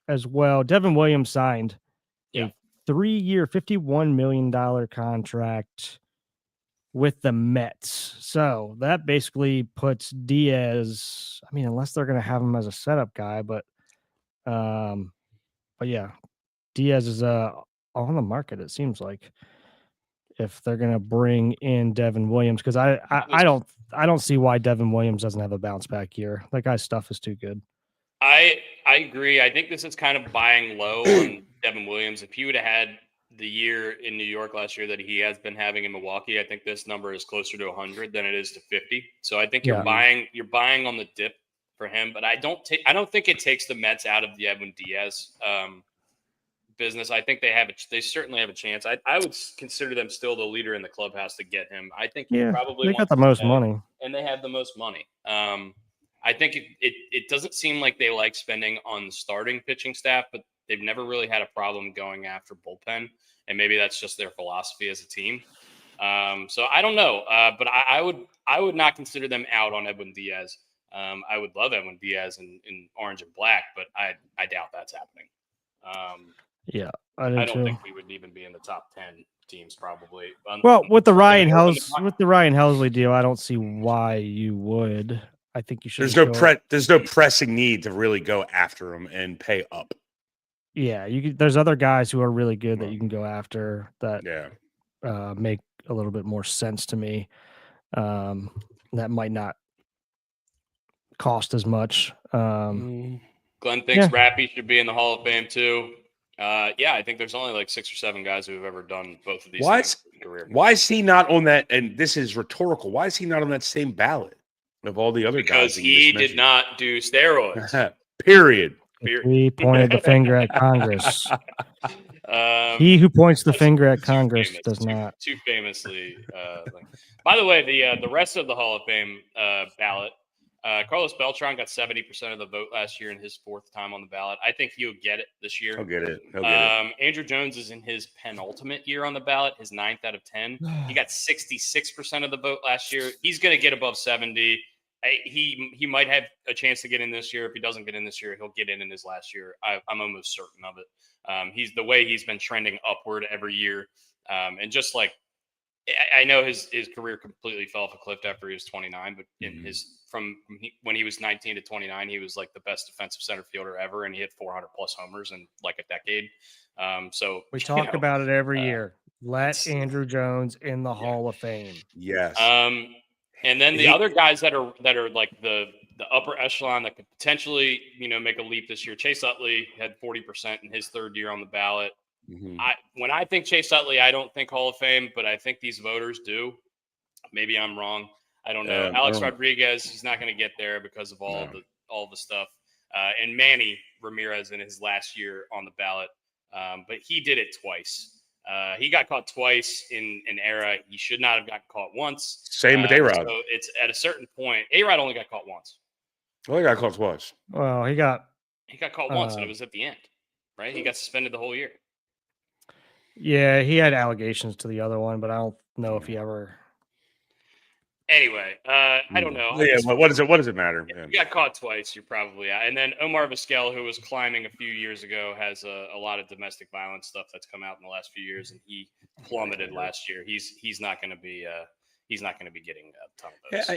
as well, Devin Williams signed a 3-year, $51 million contract with the Mets. So that basically puts Diaz, I mean, unless they're going to have him as a setup guy, but yeah, Diaz is on the market, it seems like, if they're going to bring in Devin Williams, because I don't see why Devin Williams doesn't have a bounce back year. That guy's stuff is too good. I agree. I think this is kind of buying low on Devin Williams. If he would have had the year in New York last year that he has been having in Milwaukee, I think this number is closer to 100 than it is to 50. So I think you're buying on the dip for him. But I don't think it takes the Mets out of the Edwin Diaz business. I think they certainly have a chance. I would consider them still the leader in the clubhouse to get him. I think they got the most money, and they have the most money. I think it doesn't seem like they like spending on the starting pitching staff, but they've never really had a problem going after bullpen, and maybe that's just their philosophy as a team. So I don't know, but I would not consider them out on Edwin Diaz. I would love Edwin Diaz in orange and black, but I doubt that's happening. I don't think we would even be in the top 10 teams probably. Well, with the Ryan Helsley deal, I don't see why you would. I think you should. There's no pressing need to really go after him and pay up. Yeah, there's other guys who are really good that you can go after that make a little bit more sense to me. That might not cost as much. Glenn thinks Rappy should be in the Hall of Fame too. I think there's only like 6 or 7 guys who have ever done both of these things in career. Why is he not on that? And this is rhetorical. Why is he not on that same ballot of all the other guys? Because he did not do steroids. Period. He pointed the finger at Congress. He who points the finger at Congress does not. Too famously. By the way, the rest of the Hall of Fame ballot, Carlos Beltran got 70% of the vote last year in his 4th time on the ballot. I think he'll get it this year. He'll get it. Andrew Jones is in his penultimate year on the ballot, his 9th out of 10. He got 66% of the vote last year. He's going to get above 70. He might have a chance to get in this year. If he doesn't get in this year, he'll get in his last year. I'm almost certain of it. He's been trending upward every year. And just like, I know his career completely fell off a cliff after he was 29, but in when he was 19 to 29, he was like the best defensive center fielder ever, and he hit 400 plus homers in like a decade. So we talk about it every year. Let Andrew Jones in the Hall of Fame. Yes. And then the other guys that are like the upper echelon that could potentially make a leap this year. Chase Utley had 40% in his 3rd year on the ballot. When I think Chase Utley, I don't think Hall of Fame, but I think these voters do. Maybe I'm wrong. I don't know. Alex Rodriguez, he's not going to get there because of all the stuff. And Manny Ramirez in his last year on the ballot, but he did it twice. He got caught twice in an era he should not have gotten caught once. Same with A-Rod. So it's at a certain point. A-Rod only got caught once. Well, he got caught twice. Well, he got caught once, and it was at the end, right? He got suspended the whole year. Yeah, he had allegations to the other one, but I don't know if he ever. Anyway, I don't know. What does it matter? If you got caught twice, you're probably out. And then Omar Vizquel, who was climbing a few years ago, has a lot of domestic violence stuff that's come out in the last few years, and he plummeted last year. He's not going to be getting a ton of votes.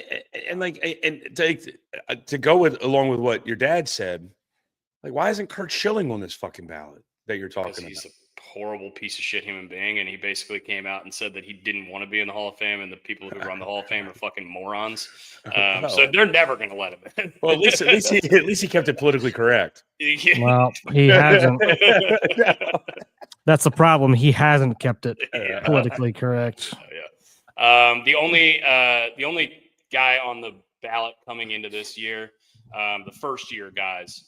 And to go along with what your dad said, like, why isn't Kurt Schilling on this fucking ballot that you're talking about? He's a horrible piece of shit human being, and he basically came out and said that he didn't want to be in the Hall of Fame, and the people who run the Hall of Fame are fucking morons. So they're never going to let him in. Well, at least he kept it politically correct. Well, he hasn't. That's the problem. He hasn't kept it politically correct. The only guy on the ballot coming into this year, the first year guys,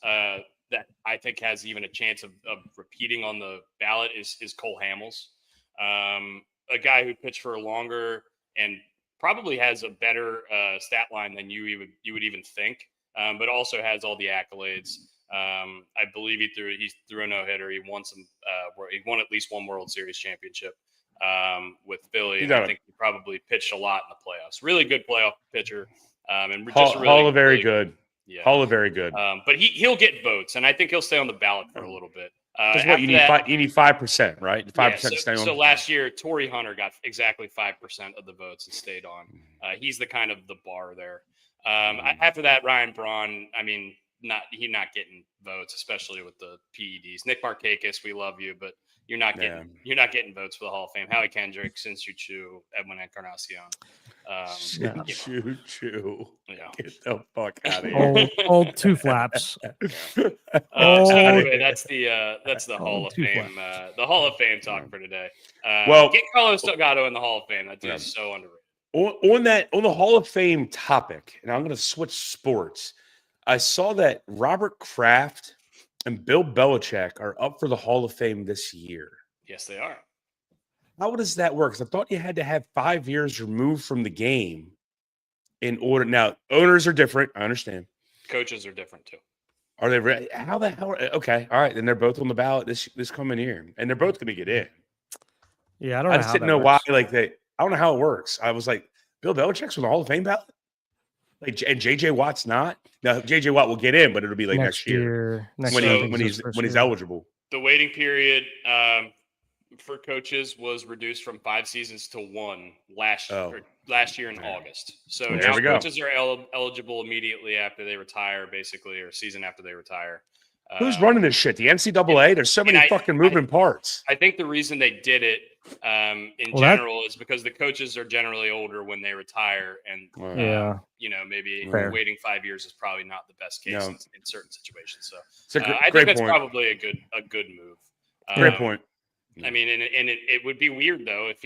that I think has even a chance of repeating on the ballot is Cole Hamels, a guy who pitched for longer and probably has a better stat line than you would even think, but also has all the accolades. I believe he threw a no-hitter. He won he won at least one World Series championship with Philly. And I think he probably pitched a lot in the playoffs. Really good playoff pitcher. And just really Hall of very good. Yeah. Hall of very good. But he'll get votes, and I think he'll stay on the ballot for a little bit. That's what you need. You need 5%, right? 5% to stay on. So last year, Torrey Hunter got exactly 5% of the votes and stayed on. He's the kind of the bar there. After that, Ryan Braun. I mean, he's not getting votes, especially with the PEDs. Nick Markakis, we love you, but you're not getting votes for the Hall of Fame. Howie Kendrick, Sin-Soo Choo, Edwin Encarnacion. Sin-Soo. Yeah. Get the fuck out of here. Old two flaps. So anyway, that's the Hall of Fame. The Hall of Fame talk for today. Get Carlos Delgado in the Hall of Fame. That dude is so underrated. On the Hall of Fame topic, and I'm going to switch sports. I saw that Robert Kraft and Bill Belichick are up for the Hall of Fame this year. Yes, they are. How does that work? Because I thought you had to have 5 years removed from the game in order. Now, owners are different. I understand. Coaches are different too. Are they? How the hell? Okay, all right. Then they're both on the ballot this coming year, and they're both going to get in. Yeah, I don't know. I just didn't know why. I don't know how it works. I was like, Bill Belichick's on the Hall of Fame ballot. And JJ Watt's not. Now JJ Watt will get in, but it'll be like next year. When he's eligible. The waiting period for coaches was reduced from 5 seasons to 1 last year in August. So now coaches are eligible immediately after they retire, basically, or season after they retire. Who's running this shit? The NCAA? There's so many fucking moving parts. I think the reason they did it in general is because the coaches are generally older when they retire, and maybe waiting 5 years is probably not the best case in certain situations. So I think that's probably a good move. Great point. I mean, and it would be weird though if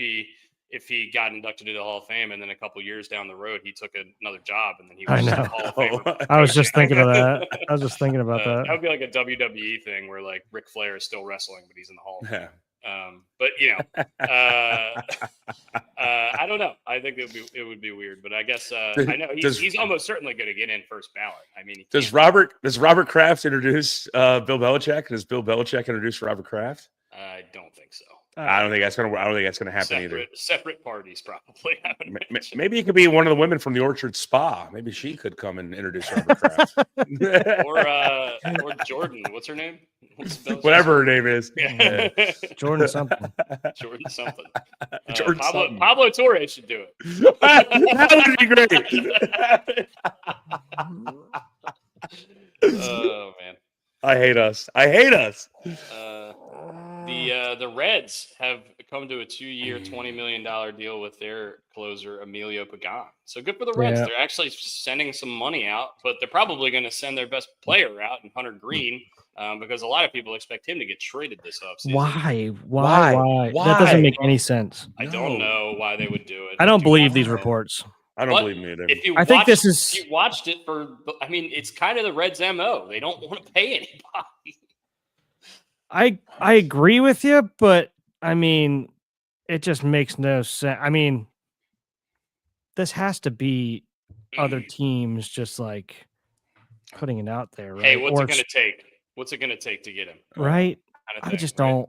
he got inducted to the Hall of Fame and then a couple years down the road he took another job and then he was the Hall of Famer. I was just thinking of that. I was just thinking about that. That would be like a WWE thing where like Ric Flair is still wrestling, but he's in the Hall of Fame. But I don't know. I think it would be weird, but I guess I know he's almost certainly going to get in first ballot. I mean, does Robert Kraft introduce Bill Belichick? Does Bill Belichick introduce Robert Kraft? I don't think so. I don't think that's gonna happen either. Separate parties, probably. Maybe it could be one of the women from the Orchard Spa. Maybe she could come and introduce Robert Kraft. or Jordan. What's her name? Whatever her name is. Yeah. Jordan something. Jordan something. Pablo Torre should do it. That would be great. Oh man. I hate us. The Reds have come to a 2-year, $20 million deal with their closer, Emilio Pagan. So good for the Reds. Yeah. They're actually sending some money out, but they're probably going to send their best player out in Hunter Green because a lot of people expect him to get traded this offseason. Why? That doesn't make any sense. I don't know why they would do it. I don't believe these reports. I don't believe me either. If you watched it it's kind of the Reds' MO. They don't want to pay anybody. I agree with you, but I mean, it just makes no sense. I mean, this has to be other teams just like putting it out there, right? Hey, what's it going to take? What's it going to take to get him? Right. I just don't.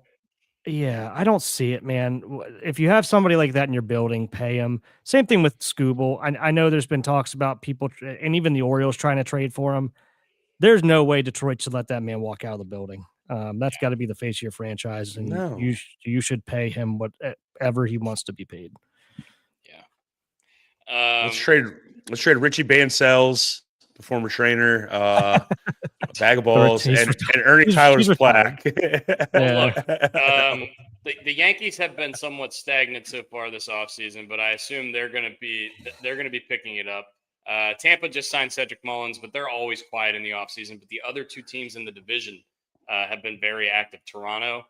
Yeah, I don't see it, man. If you have somebody like that in your building, pay him. Same thing with Scooble. I know there's been talks about people, and even the Orioles trying to trade for him. There's no way Detroit should let that man walk out of the building. That's got to be the face of your franchise, and you should pay him whatever he wants to be paid. Yeah. Let's trade Richie Bancells the former trainer, bag of balls, he's and Ernie Tyler's plaque. Well, look, the Yankees have been somewhat stagnant so far this offseason, but I assume they're going to be picking it up. Tampa just signed Cedric Mullins, but they're always quiet in the offseason. But the other two teams in the division have been very active. Toronto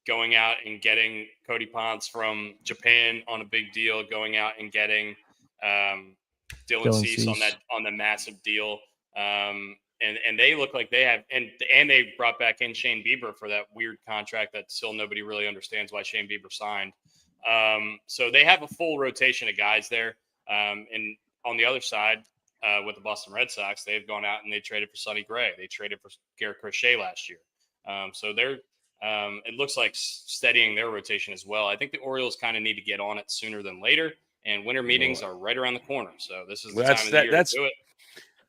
going out and getting Cody Ponce from Japan on a big deal, going out and getting Dylan Cease on the massive deal. And they look like they have, and they brought back in Shane Bieber for that weird contract that still nobody really understands why Shane Bieber signed. So they have a full rotation of guys there. And on the other side, with the Boston Red Sox, they've gone out and they traded for Sonny Gray. They traded for Garrett Crochet last year. So they're, it looks like steadying their rotation as well. I think the Orioles kind of need to get on it sooner than later, and winter meetings are right around the corner. So this is the time of the year to do it.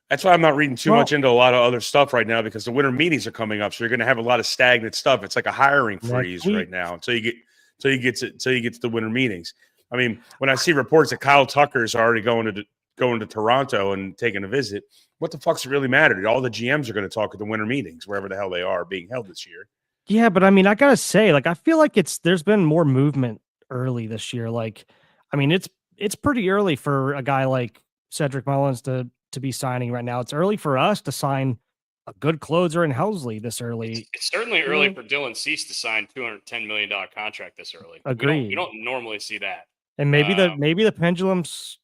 That's why I'm not reading too much into a lot of other stuff right now, because the winter meetings are coming up. So you're going to have a lot of stagnant stuff. It's like a hiring freeze right now until you get to the winter meetings. I mean, when I see reports that Kyle Tucker is already going to Toronto and taking a visit, what the fuck's it really matter? All the GMs are going to talk at the winter meetings, wherever the hell they are being held this year. Yeah, but I mean, I gotta say, like, I feel like there's been more movement early this year. Like, I mean, it's pretty early for a guy like Cedric Mullins to be signing right now. It's early for us to sign a good closer in Helsley this early. It's certainly early for Dylan Cease to sign $210 million contract this early. Agreed. We don't normally see that. And maybe the pendulum's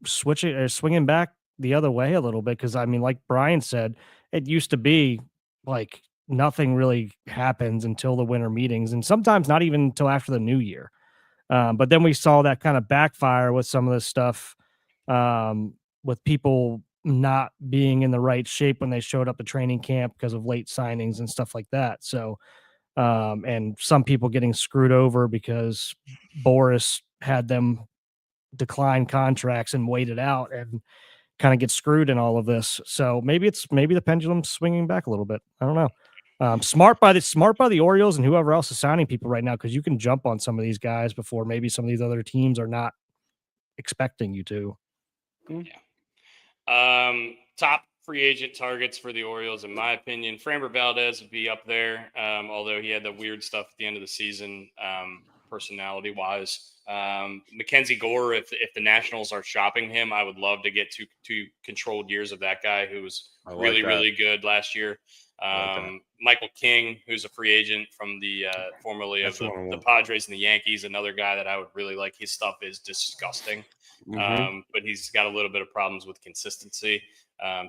swinging back the other way a little bit, because I mean, like Brian said, it used to be like nothing really happens until the winter meetings, and sometimes not even until after the new year. But then we saw that kind of backfire with some of this stuff, with people not being in the right shape when they showed up at training camp because of late signings and stuff like that. So, and some people getting screwed over because Boris had them decline contracts and wait it out and kind of get screwed in all of this. So maybe the pendulum's swinging back a little bit. I don't know. Smart by the Orioles and whoever else is signing people right now, because you can jump on some of these guys before maybe some of these other teams are not expecting you to. Yeah. Top free agent targets for the Orioles, in my opinion, Framber Valdez would be up there, although he had the weird stuff at the end of the season, personality-wise. Mackenzie Gore, if the Nationals are shopping him, I would love to get two controlled years of that guy who was really good last year. Michael King, who's a free agent from the formerly of the Padres and the Yankees, another guy that I would really like. His stuff is disgusting, but he's got a little bit of problems with consistency.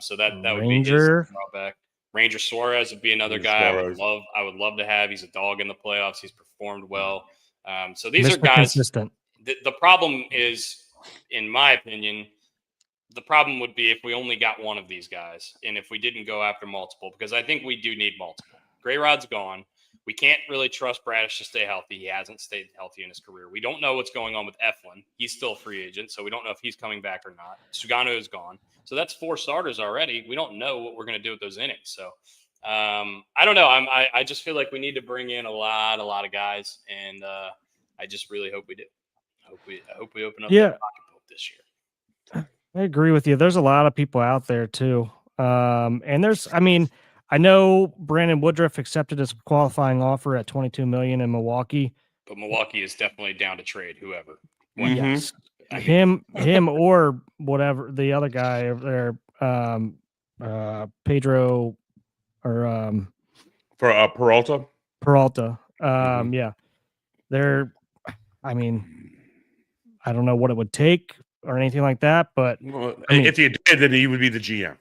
So that would be his drawback. Ranger Suarez would be another guy I would love to have. He's a dog in the playoffs. He's performed well. So these are guys. Consistent. The problem is, in my opinion, the problem would be if we only got one of these guys and if we didn't go after multiple, because I think we do need multiple. Grayrod's gone. We can't really trust Bradish to stay healthy. He hasn't stayed healthy in his career. We don't know what's going on with Eflin. He's still a free agent, so we don't know if he's coming back or not. Sugano is gone. So that's 4 starters already. We don't know what we're going to do with those innings. So I don't know. I just feel like we need to bring in a lot of guys, and I just really hope we do. I hope we open up that pocketbook this year. I agree with you. There's a lot of people out there too. And I know Brandon Woodruff accepted his qualifying offer at $22 million in Milwaukee. But Milwaukee is definitely down to trade whoever. Yes. Him or whatever the other guy over there, Pedro or for Peralta. Yeah. I don't know what it would take or anything like that, but if you did, then he would be the GM.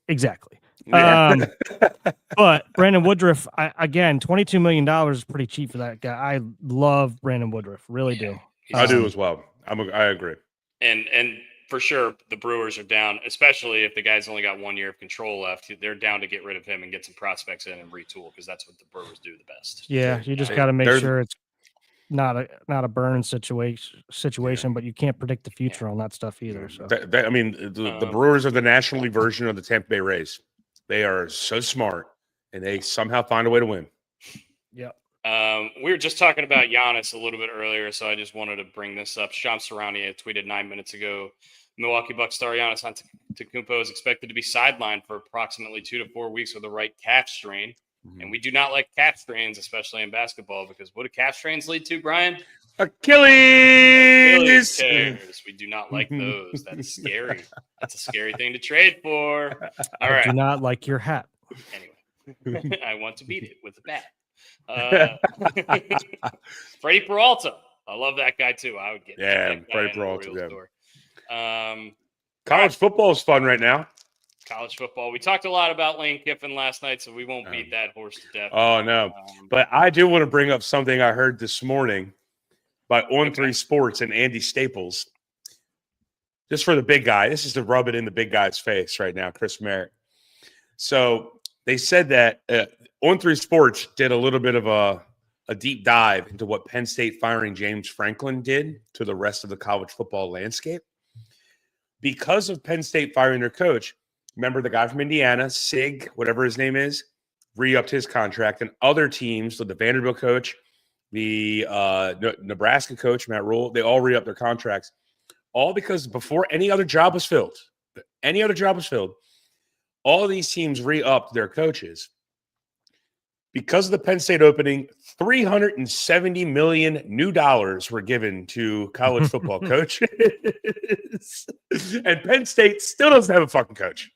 Exactly. Yeah. But Brandon Woodruff, again, $22 million is pretty cheap for that guy. I love Brandon Woodruff, really do. I do as well. I agree. And for sure, the Brewers are down, especially if the guy's only got 1 year of control left. They're down to get rid of him and get some prospects in and retool, because that's what the Brewers do the best. Yeah, you just got to make sure it's not a burn situation, but you can't predict the future on that stuff either. So the Brewers are the National League version of the Tampa Bay Rays. They are so smart, and they somehow find a way to win. Yeah. We were just talking about Giannis a little bit earlier, so I just wanted to bring this up. Shams Charania tweeted 9 minutes ago, Milwaukee Bucks star Giannis Antetokounmpo is expected to be sidelined for approximately 2 to 4 weeks with a right calf strain. And we do not like calf strains, especially in basketball, because what do calf strains lead to, Brian? Achilles tears. We do not like those. That's scary. That's a scary thing to trade for. All right. I do not like your hat. Anyway, I want to beat it with a bat. Freddie Peralta. I love that guy too. I would get Freddie Peralta. College football is fun right now. College football. We talked a lot about Lane Kiffin last night, so we won't beat that horse to death. Oh no, but I do want to bring up something I heard this morning by On3 Sports and Andy Staples. Just for the big guy. This is to rub it in the big guy's face right now, Chris Merritt. So they said that On3 Sports did a little bit of a deep dive into what Penn State firing James Franklin did to the rest of the college football landscape. Because of Penn State firing their coach, remember the guy from Indiana, Sig, whatever his name is, re-upped his contract, and other teams, the Vanderbilt coach, the Nebraska coach, Matt Rule, they all re-upped their contracts, all because before any other job was filled, all of these teams re-upped their coaches. Because of the Penn State opening, $370 million new dollars were given to college football coaches. And Penn State still doesn't have a fucking coach.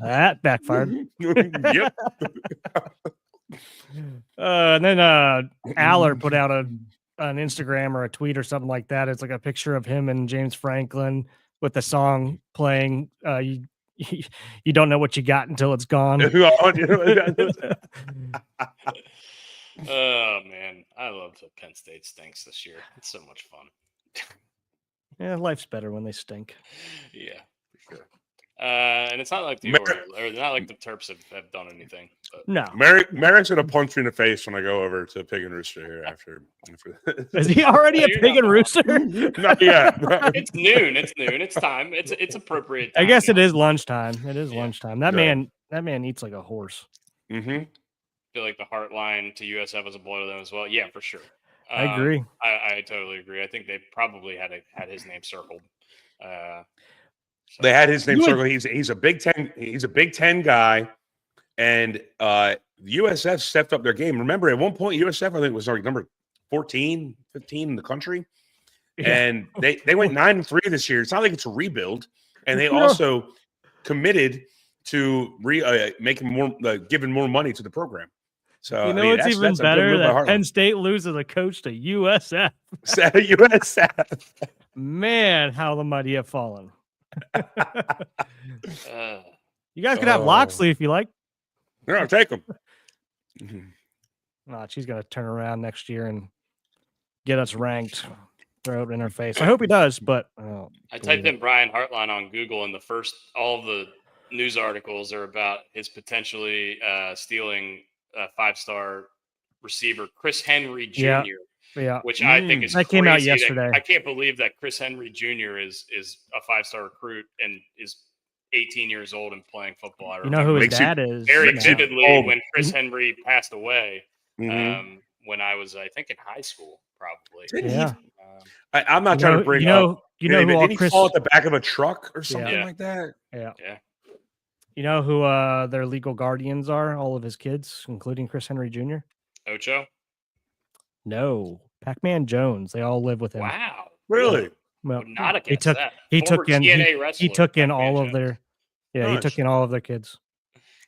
That backfired. Yep. And then Aller put out an Instagram or a tweet or something like that. It's like a picture of him and James Franklin with the song playing. You don't know what you got until it's gone. Oh man, I love that Penn State stinks this year. It's so much fun. Yeah, life's better when they stink. Yeah, for sure. And it's not like the Terps have done anything. But. No, Merrick's gonna punch me in the face when I go over to Pig and Rooster here after. Is he already a Pig and Rooster? Not yet. It's noon. It's time. It's appropriate time. I guess it is lunchtime. It is lunchtime. That man eats like a horse. Mm-hmm. I feel like the Heartline to USF was a blow to them as well. Yeah, for sure. I agree. I totally agree. I think they probably had his name circled. They had his name circled. He's a Big Ten. He's a Big Ten guy, and USF stepped up their game. Remember, at one point, USF I think was like number 14, 15 in the country, and they went 9-3 this year. It's not like it's a rebuild, and they also committed to making more, giving more money to the program. So it's even better that Penn State loses a coach to USF. USF, man, how the mighty have fallen. You guys could have Loxley if you like. No, I'll take him. She's going to turn around next year and get us ranked. Throw it in her face. I hope he does, but I typed in Brian Hartline on Google, and all the news articles are about his potentially stealing a 5-star receiver, Chris Henry Jr. Yeah, which I think is that came out yesterday. I can't believe that Chris Henry Jr. is a 5-star recruit and is 18 years old and playing football. I remember who his dad is very vividly when Chris Henry passed away. When I was, I think, in high school, probably. Yeah. I'm not trying to bring up. Did he fall at the back of a truck or something like that? Yeah. You know who their legal guardians are? All of his kids, including Chris Henry Jr. Ocho. No, Pac-Man Jones. They all live with him. Wow, really? Well, not against that. He took in all of their. Yeah, Nice. he took in all of their kids.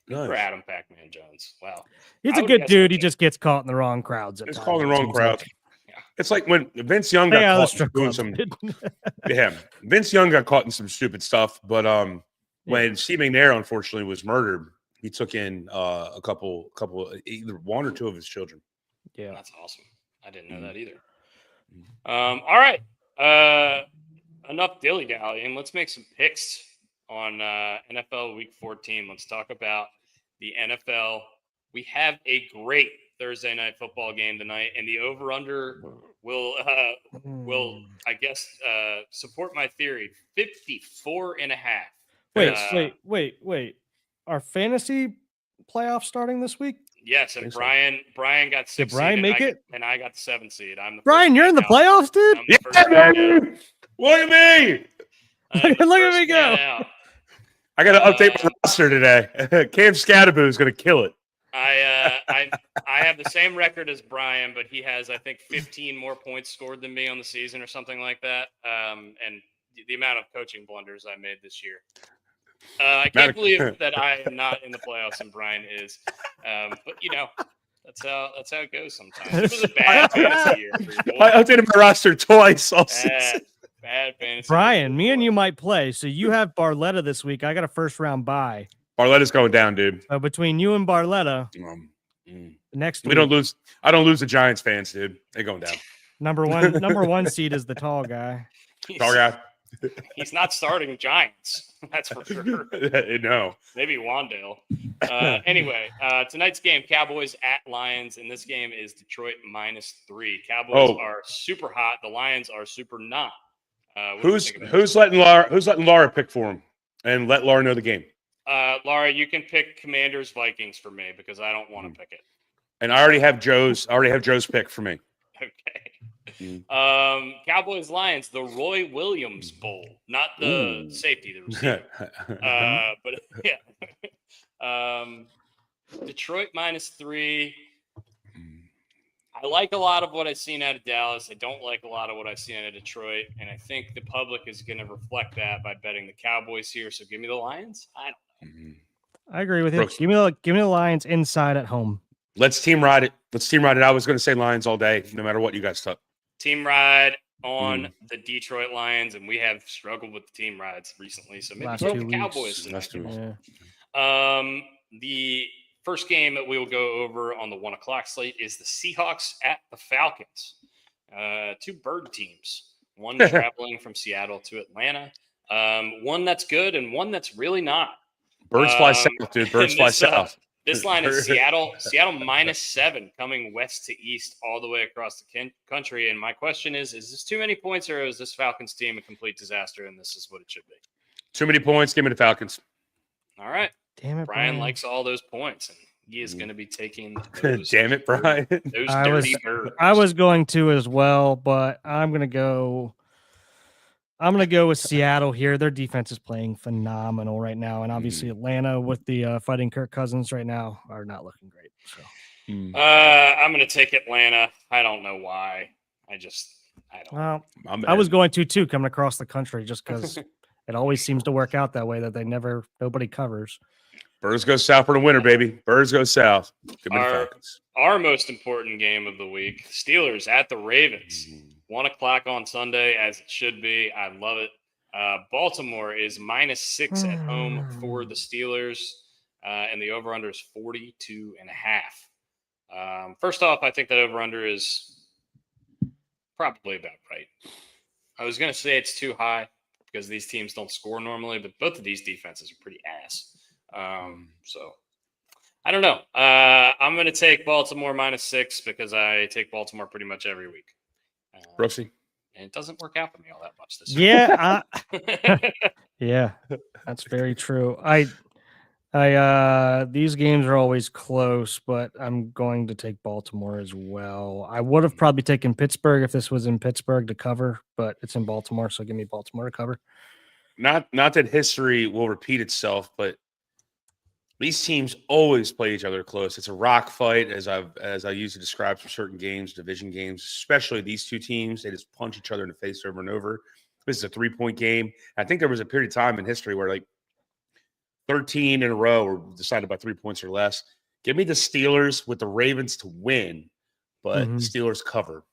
Good for Adam Pac-Man Jones. Wow, he's a good dude. He just gets caught in the wrong crowds. It's called the wrong crowd. It's like when Vince Young got caught doing some. Vince Young got caught in some stupid stuff, but when Steve McNair unfortunately was murdered, he took in a couple, either one or two of his children. Yeah, that's awesome. I didn't know that either. All right. Enough dilly-dallying. Let's make some picks on NFL Week 14. Let's talk about the NFL. We have a great Thursday night football game tonight, and the over-under will I guess, support my theory. 54.5. Wait. Are fantasy playoffs starting this week? Yes, and Brian got 6 seed. Did Brian make it? And I got the 7 seed. I'm the Brian, you're in the playoffs, dude? Yeah, baby! Look at me! Look at me go. I got to update my roster today. Cam Scadaboo is going to kill it. I have the same record as Brian, but he has, I think, 15 more points scored than me on the season or something like that. And the amount of coaching blunders I made this year. I can't believe that I am not in the playoffs and Brian is. But that's how it goes sometimes. It was a bad fantasy year for your boy. I updated my roster twice all season. Bad fantasy. Brian, me and you might play. So you have Barletta this week. I got a first round bye. Barletta's going down, dude. So between you and Barletta, next week, don't lose. I don't lose the Giants fans, dude. They're going down. Number one seed is the tall guy. Tall guy. He's not starting Giants. That's for sure. No. Maybe Wandale. Anyway, tonight's game, Cowboys at Lions, and this game is Detroit -3. Cowboys are super hot. The Lions are super not. Who's letting Laura pick for him and let Laura know the game? Laura, you can pick Commanders Vikings for me because I don't want to pick it. And I already have Joe's pick for me. Okay. Cowboys Lions, the Roy Williams Bowl, not the safety, the receiver. But yeah. Detroit -3. I like a lot of what I've seen out of Dallas. I don't like a lot of what I've seen out of Detroit, and I think the public is going to reflect that by betting the Cowboys here. So give me the Lions. I don't know. I agree with you. Brooks. Give me the Lions inside at home. Let's team ride it. I was going to say Lions all day, no matter what you guys thought. Team ride on the Detroit Lions, and we have struggled with the team rides recently. So maybe go with the Cowboys tonight. The first game that we will go over on the 1 o'clock slate is the Seahawks at the Falcons. Two bird teams, one traveling from Seattle to Atlanta. One that's good and one that's really not. Birds fly south, dude. Birds fly south. This line is Seattle -7 coming west to east all the way across the country. And my question is this too many points or is this Falcons team a complete disaster and this is what it should be? Too many points. Give me the Falcons. All right. Damn it, Brian likes all those points, and he is going to be taking those. Damn it, Brian. Those dirty birds. I was going to as well, but I'm going to go with Seattle here. Their defense is playing phenomenal right now, and obviously Atlanta with the fighting Kirk Cousins right now are not looking great. So, I'm going to take Atlanta. I don't know why. I don't. Well, I was going to too, coming across the country, just because it always seems to work out that way that nobody covers. Birds go south for the winter, baby. Birds go south. Our most important game of the week, Steelers at the Ravens. 1 o'clock on Sunday, as it should be. I love it. Baltimore is -6 at home for the Steelers, and the over-under is 42.5. First off, I think that over-under is probably about right. I was going to say it's too high because these teams don't score normally, but both of these defenses are pretty ass. So I don't know. I'm going to take Baltimore -6 because I take Baltimore pretty much every week. Brooksy. And it doesn't work out for me all that much this year. Yeah, that's very true. These games are always close, but I'm going to take Baltimore as well. I would have probably taken Pittsburgh if this was in Pittsburgh to cover, but it's in Baltimore, so give me Baltimore to cover. Not that history will repeat itself, but these teams always play each other close. It's a rock fight, as I used to describe for certain games, division games, especially these two teams. They just punch each other in the face over and over. This is a 3-point game. I think there was a period of time in history where 13 in a row were decided by 3 points or less. Give me the Steelers with the Ravens to win, but the Steelers cover.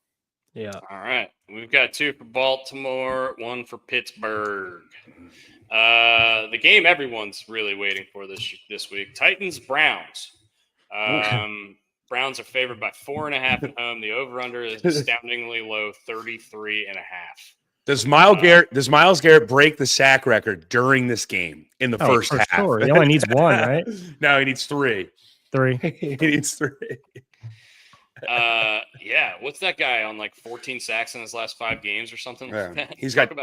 Yeah. All right. We've got 2 for Baltimore, 1 for Pittsburgh. The game everyone's really waiting for this week. Titans-Browns. Browns are favored by 4.5 at home. The over-under is astoundingly low, 33.5. Does Myles Garrett break the sack record during this game in the first half? Sure. He only needs 1, right? No, he needs 3. 3. He needs 3. Yeah. What's that guy on 14 sacks in his last 5 games or something like that? He's got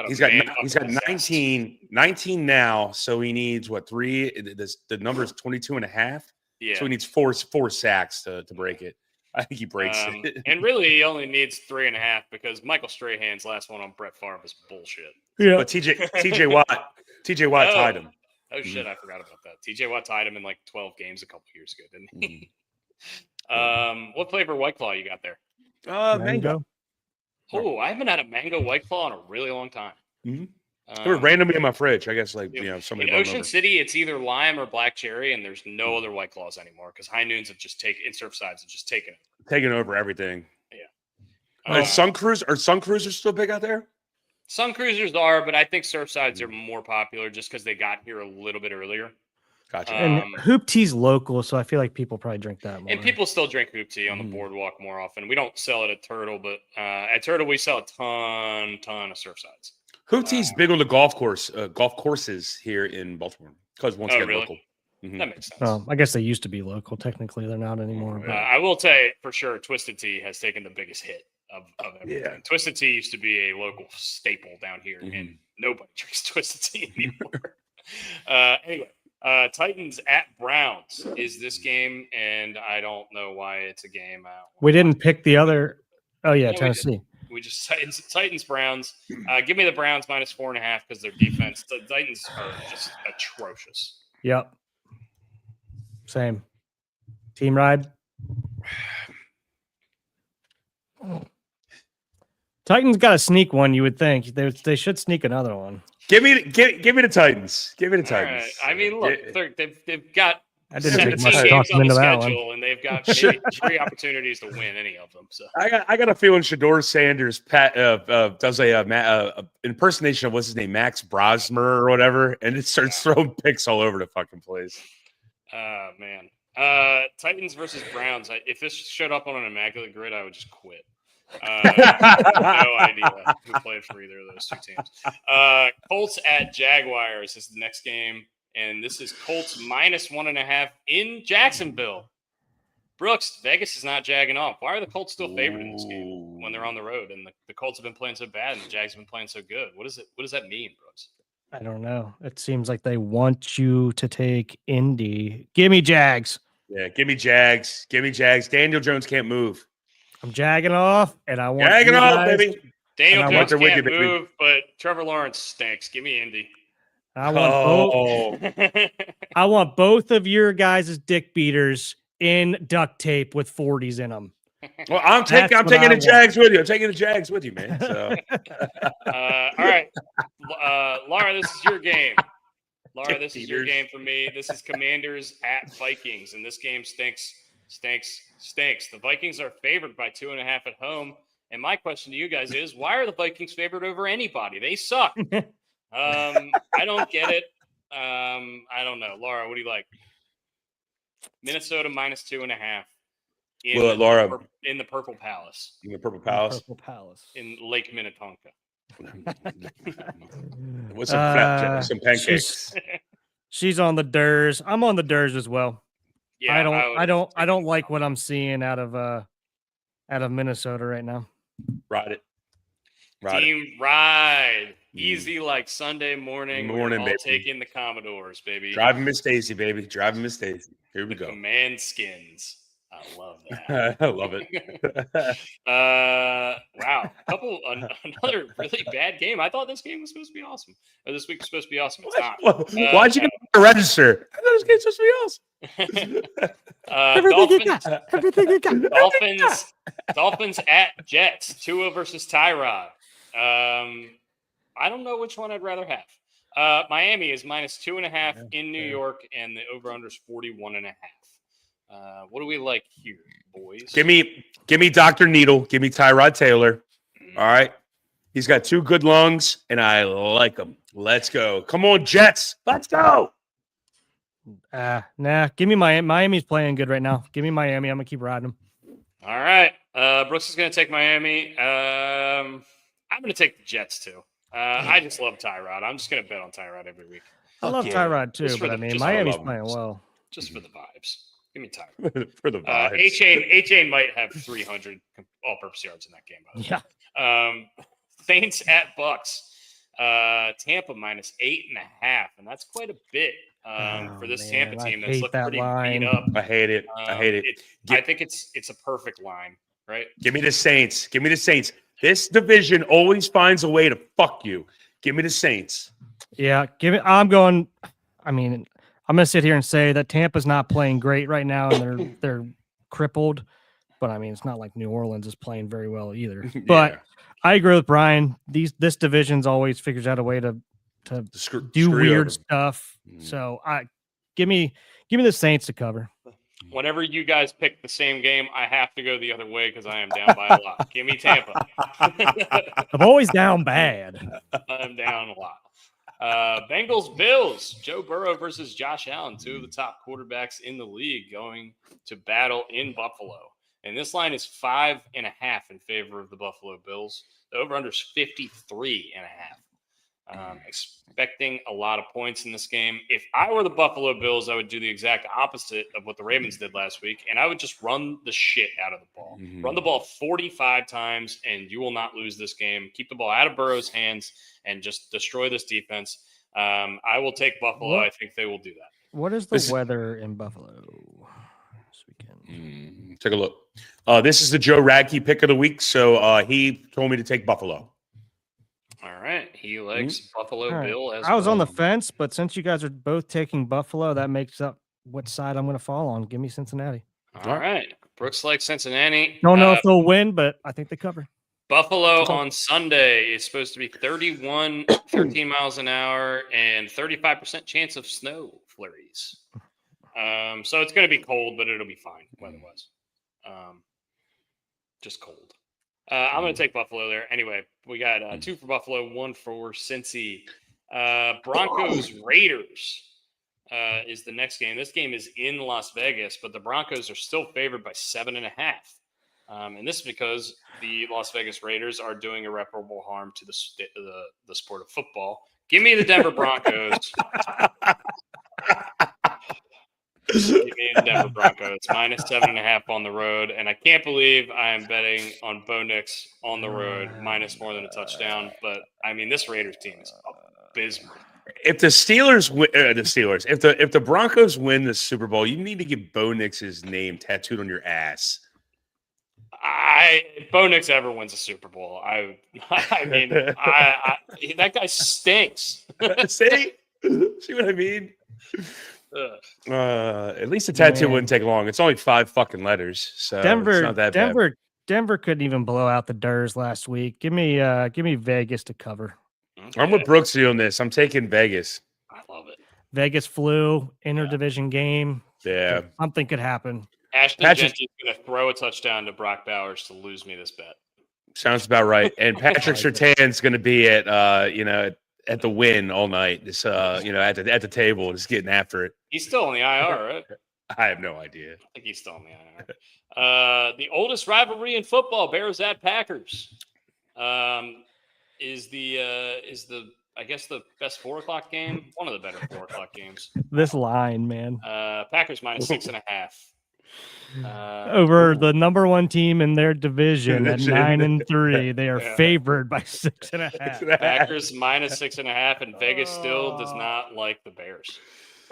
19 now, so he needs 3? The number is 22.5. Yeah. So he needs 4 sacks to break it. I think he breaks it. And really, he only needs 3.5 because Michael Strahan's last one on Brett Favre is bullshit. Yeah. But TJ Watt tied him. Oh shit, I forgot about that. TJ Watt tied him in like 12 games a couple years ago, didn't he? What flavor White Claw you got there? Mango. Oh, I haven't had a mango White Claw in a really long time. Mm-hmm. They were randomly in my fridge. I guess somebody. In Ocean City, it's either lime or black cherry, and there's no other White Claws anymore because High Noons have just taken Surfsides have just taken over everything. Yeah. Sun Cruisers still big out there? Sun Cruisers are, but I think Surfsides are more popular just because they got here a little bit earlier. Gotcha. And Hoop Tea's local, so I feel like people probably drink that more. And people still drink Hoop Tea on the boardwalk more often. We don't sell it at Turtle, but at Turtle we sell a ton of Surfsides. Hoop Tea's big on the golf courses here in Baltimore because once again really? local. Mm-hmm. That makes sense. I guess they used to be local. Technically, they're not anymore. But. I will tell you for sure, Twisted Tea has taken the biggest hit of everything. Yeah. Twisted Tea used to be a local staple down here, and nobody drinks Twisted Tea anymore. Anyway, Titans at Browns is this game, and I don't know why it's a game. We didn't pick the other. Oh yeah, Tennessee. We just Titans Browns. Give me the Browns minus 4.5 because their defense. The Titans are just atrocious. Yep. Same. Team ride. Titans got to sneak one. You would think they should sneak another one. Give me the Titans. Give me the Titans. Right. I mean, look, they've got. I didn't take much games talking on the into that schedule, one. and they've got maybe 3 opportunities to win any of them. So I got a feeling Shador Sanders does a impersonation of what's his name, Max Brosmer or whatever, and it starts throwing picks all over the fucking place. Man, Titans versus Browns. If this showed up on an immaculate grid, I would just quit. No idea who played for either of those two teams. Colts at Jaguars is the next game. And this is Colts minus 1.5 in Jacksonville. Brooks, Vegas is not jagging off. Why are the Colts still favored in this game when they're on the road? And the Colts have been playing so bad and the Jags have been playing so good. What does that mean, Brooks? I don't know. It seems like they want you to take Indy. Give me Jags. Yeah, give me Jags. Give me Jags. Daniel Jones can't move. I'm jagging off, and I want jagging off, baby. Daniel Jones can't move, but Trevor Lawrence stinks. Give me Indy. I want both. I want both of your guys' dick beaters in duct tape with 40s in them. Well, I'm taking the Jags with you. I'm taking the Jags with you, man. So. All right, Laura, this is your game. Laura, this is your game for me. This is Commanders at Vikings, and this game stinks. The Vikings are favored by 2.5 at home. And my question to you guys is, why are the Vikings favored over anybody? They suck. I don't get it. I don't know. Laura, what do you like? Minnesota minus 2.5 in the Purple Palace. In the Purple Palace? Purple Palace. In Lake Minnetonka. With some pancakes. She's on the Durs. I'm on the Durs as well. Yeah, I don't like what I'm seeing out of Minnesota right now. Ride it. Ride. Easy like Sunday morning. We're all baby. Taking the Commodores, baby. Driving Miss Stacy, baby. Driving Miss Stacy. Here we go. Command skins. I love that. I love it. Wow. Another really bad game. I thought this game was supposed to be awesome. Or this week was supposed to be awesome. It's not. Why'd you get to register? I thought this game's supposed to be awesome. Everything you got. Dolphins at Jets. Tua versus Tyrod. I don't know which one I'd rather have. Miami is minus 2.5 in New York, and the over-under is 41.5. What do we like here, boys? Give me Dr. Needle. Give me Tyrod Taylor. All right. He's got 2 good lungs, and I like him. Let's go. Come on, Jets. Let's go. Nah. Give me Miami. Miami's playing good right now. Give me Miami. I'm going to keep riding them. All right. Brooks is going to take Miami. I'm going to take the Jets, too. I just love Tyrod. I'm just going to bet on Tyrod every week. I love Tyrod, too, but Miami's playing well. Just for the vibes. Give me Tyrod. For the vibes. A-Chain might have 300 all-purpose yards in that game, by the way. Yeah. Saints at Bucks. Tampa minus 8.5, and that's quite a bit for this Tampa team that's looking pretty beat up. I hate it. I think it's a perfect line, right? Give me the Saints. This division always finds a way to fuck you. Give me the Saints. Yeah, I'm going to sit here and say that Tampa's not playing great right now, and they're crippled. But I mean, it's not like New Orleans is playing very well either. But I agree with Brian. This division's always figures out a way to do weird stuff. So give me the Saints to cover. Whenever you guys pick the same game, I have to go the other way because I am down by a lot. Give me Tampa. I'm always down bad. I'm down a lot. Bengals, Bills, Joe Burrow versus Josh Allen, two of the top quarterbacks in the league going to battle in Buffalo. And this line is 5.5 in favor of the Buffalo Bills. The over-under is 53.5. Expecting a lot of points in this game. If I were the Buffalo Bills, I would do the exact opposite of what the Ravens did last week, and I would just run the shit out of the ball. Run the ball 45 times, and you will not lose this game. Keep the ball out of Burrow's hands and just destroy this defense. I will take Buffalo. I think they will do that. What is the weather in Buffalo this weekend? Take a look. This is the Joe Radke pick of the week, so he told me to take Buffalo. All right. He likes Buffalo Bill as I was on the fence, but since you guys are both taking Buffalo, that makes up what side I'm going to fall on. Give me Cincinnati. All right. Brooks likes Cincinnati. Don't know if they'll win, but I think they cover. Buffalo on Sunday is supposed to be 13 miles an hour, and 35% chance of snow flurries. So it's going to be cold, but it'll be fine weather-wise. Just cold. I'm going to take Buffalo there. Anyway, we got 2 for Buffalo, 1 for Cincy. Broncos Raiders is the next game. This game is in Las Vegas, but the Broncos are still favored by 7.5. And this is because the Las Vegas Raiders are doing irreparable harm to the sport of football. Give me the Denver Broncos. Give me the Denver Broncos minus 7.5 on the road, and I can't believe I am betting on Bo Nix on the road minus more than a touchdown. But I mean, this Raiders team is abysmal. If the Steelers win, if the Broncos win the Super Bowl, you need to get Bo Nix's name tattooed on your ass. If Bo Nix ever wins a Super Bowl, I mean, that guy stinks. See what I mean? At least the tattoo wouldn't take long. It's only 5 fucking letters, so it's not that bad. Denver couldn't even blow out the Durs last week. Give me Vegas to cover. Okay. I'm with Brooksy on this. I'm taking Vegas. I love it. Vegas flew interdivision game. Yeah, something could happen. Ashton Genty's going to throw a touchdown to Brock Bowers to lose me this bet. Sounds about right. And Patrick Surtain's going to be at at the win all night. This at the table, just getting after it. He's still on the IR, right? I have no idea. I think he's still on the IR. The oldest rivalry in football, Bears at Packers, is the I guess the best 4:00 game. One of the better 4:00 games. This line, man. Packers minus 6.5. Over the number 1 team in their division at 9-3, they are favored by 6.5. Packers minus 6.5, and Vegas still does not like the Bears.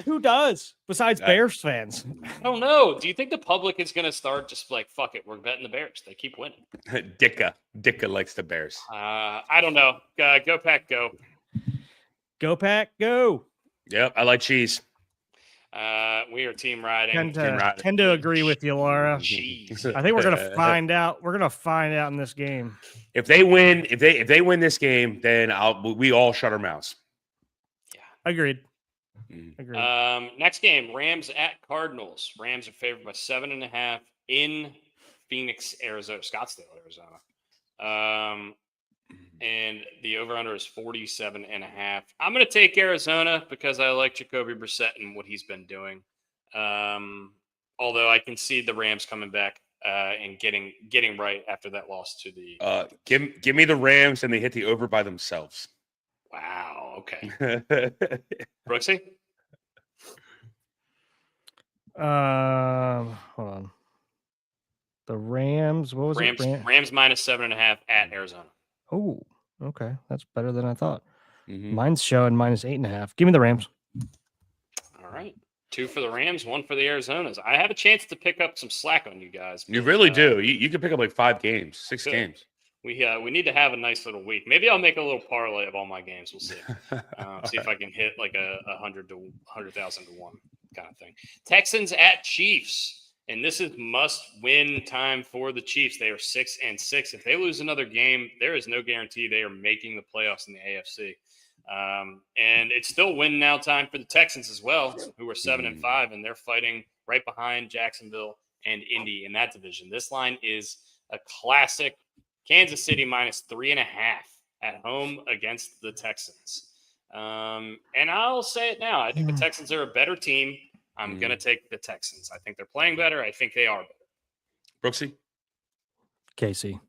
Who does besides Bears fans? I don't know. Do you think the public is going to start just like, fuck it, we're betting the Bears? They keep winning. Dicka likes the Bears. I don't know. Go Pack, go. Go Pack, go. Yep, I like cheese. We are team riding. Tend to agree with you, Laura. Cheese. I think we're gonna find out. We're gonna find out in this game. If they win, if they win this game, then we all shut our mouths. Yeah, agreed. Next game, Rams at Cardinals. Rams are favored by 7.5 in Phoenix, Arizona, Scottsdale, Arizona. And the over-under is 47.5. I'm going to take Arizona because I like Jacoby Brissett and what he's been doing. Although I can see the Rams coming back and getting right after that loss to the. Give me the Rams, and they hit the over by themselves. Wow. Okay. Brooksy. Hold on. The Rams. What was it? Rams minus 7.5 at Arizona. Oh, okay. That's better than I thought. Mine's showing minus 8.5. Give me the Rams. All right. 2 for the Rams, 1 for the Arizonas. I have a chance to pick up some slack on you guys. You really do. You can pick up like 5 games, 6 games. we need to have a nice little week. Maybe I'll make a little parlay of all my games. We'll see. See if I can hit like a 100,000 to 1 kind of thing. Texans at Chiefs, and this is must-win time for the Chiefs. They are 6-6. If they lose another game, there is no guarantee they are making the playoffs in the AFC. And it's still win now time for the Texans as well, who are 7-5, and they're fighting right behind Jacksonville and Indy in that division. This line is a classic. Kansas City -3.5 at home against the Texans. And I'll say it now. I think the Texans are a better team. I'm going to take the Texans. I think they're playing better. I think they are better. Brooksy? Casey.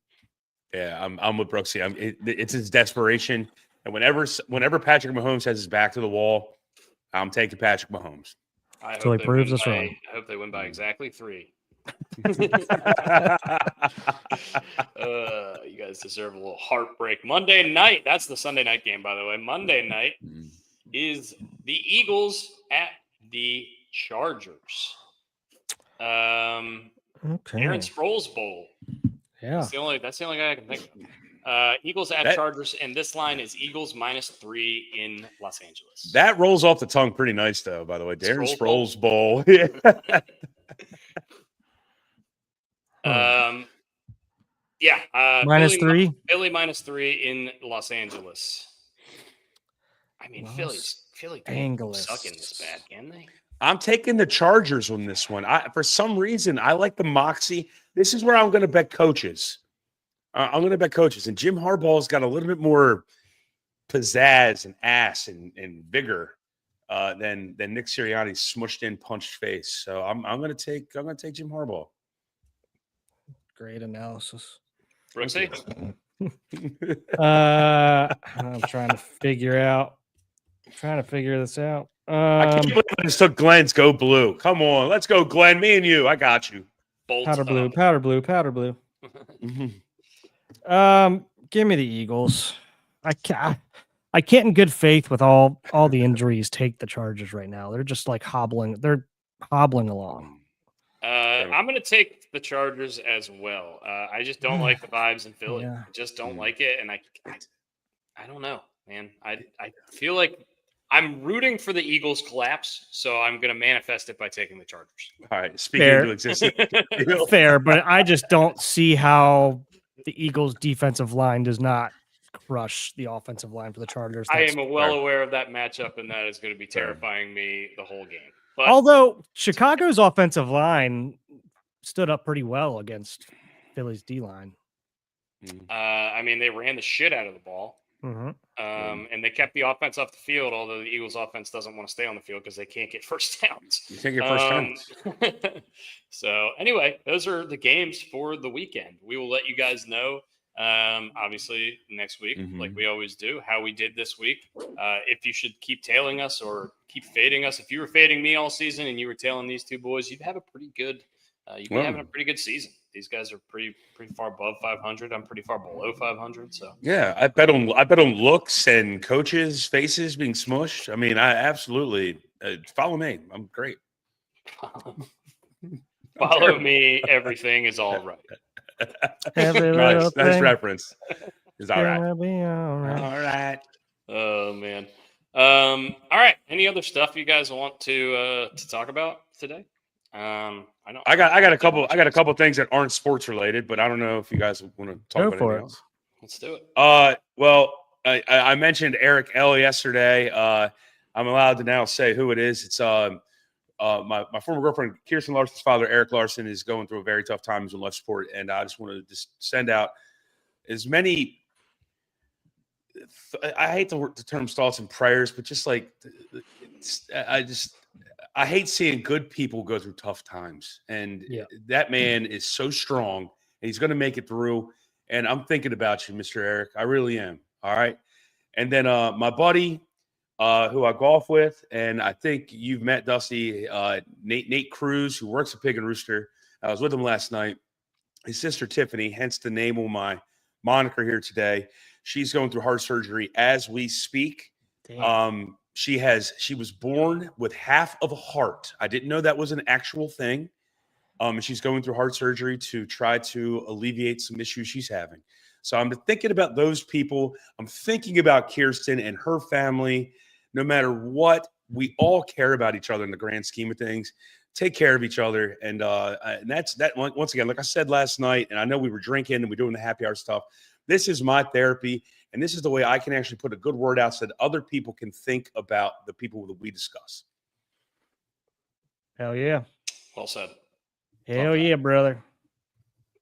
Yeah, I'm with Brooksy. It's his desperation. And whenever Patrick Mahomes has his back to the wall, I'm taking Patrick Mahomes. So he proves us wrong. I hope they win by exactly 3. You guys deserve a little heartbreak. Monday night. That's the Sunday night game, by the way. Monday night is the Eagles at the Chargers. Okay. Aaron Sproles Bowl. Yeah. That's the only guy I can think of. Eagles at Chargers, and this line is Eagles -3 in Los Angeles. That rolls off the tongue pretty nice, though, by the way. Darren Sproles Bowl. Yeah. -3? Philly -3 in Los Angeles. I mean, Philly can't suck in this bad, can they? I'm taking the Chargers on this one. For some reason, I like the moxie. This is where I'm going to bet coaches. I'm going to bet coaches. And Jim Harbaugh's got a little bit more pizzazz and ass and vigor than Nick Sirianni's smushed in, punched face. So I'm going to take Jim Harbaugh. Great analysis. Brooksy? I'm trying to figure this out. I can't believe I just took Glenn's Go Blue. Come on, let's go, Glenn. Me and you. I got you. Powder blue. Give me the Eagles. I can't in good faith with all the injuries take the Chargers right now. They're just like hobbling. They're hobbling along. I'm going to take the Chargers as well. I just don't like the vibes in Philly. Yeah. I just don't like it. And I don't know, man. I feel like I'm rooting for the Eagles collapse, so I'm going to manifest it by taking the Chargers. All right, speaking into existence. Fair, but I just don't see how the Eagles' defensive line does not crush the offensive line for the Chargers. I am well aware of that matchup, and that is going to be terrifying me the whole game. But although Chicago's offensive line stood up pretty well against Philly's D-line. I mean, they ran the shit out of the ball. And they kept the offense off the field, although the Eagles offense doesn't want to stay on the field because they can't get first downs. You can't get first downs. So anyway, those are the games for the weekend. We will let you guys know, obviously, next week, like we always do, how we did this week. If you should keep tailing us or keep fading us. If you were fading me all season and you were tailing these two boys, you'd have a pretty good you'd be having a pretty good season. These guys are pretty far above 500. I'm pretty far below 500. So yeah, I bet on looks and coaches' faces being smushed. I mean, I absolutely follow me. I'm great. Follow me. Everything is all right. Nice reference. Is all right. All right. Oh man. All right. Any other stuff you guys want to talk about today? I got a couple things that aren't sports related, but I don't know if you guys want to talk about anything else. Let's do it. Well, I mentioned Eric L yesterday. I'm allowed to now say who it is. It's my former girlfriend, Kirsten Larson's father, Eric Larson, is going through a very tough time with left support, and I just want to just send out as many. I hate the term thoughts and prayers, but just like I hate seeing good people go through tough times. And that man is so strong, and he's going to make it through. And I'm thinking about you, Mr. Eric. I really am. All right. And then my buddy who I golf with, and I think you've met Dusty, Nate Cruz, who works at Pig and Rooster. I was with him last night. His sister, Tiffany, hence the name of my moniker here today. She's going through heart surgery as we speak. Damn. She was born with half of a heart. I didn't know that was an actual thing. She's going through heart surgery to try to alleviate some issues she's having. So I'm thinking about those people. I'm thinking about Kirsten and her family. No matter what, we all care about each other in the grand scheme of things. Take care of each other. And that's that. Once again, like I said last night, and I know we were drinking and we're doing the happy hour stuff. This is my therapy. And this is the way I can actually put a good word out so that other people can think about the people that we discuss. Hell yeah. Well said. Hell yeah, brother.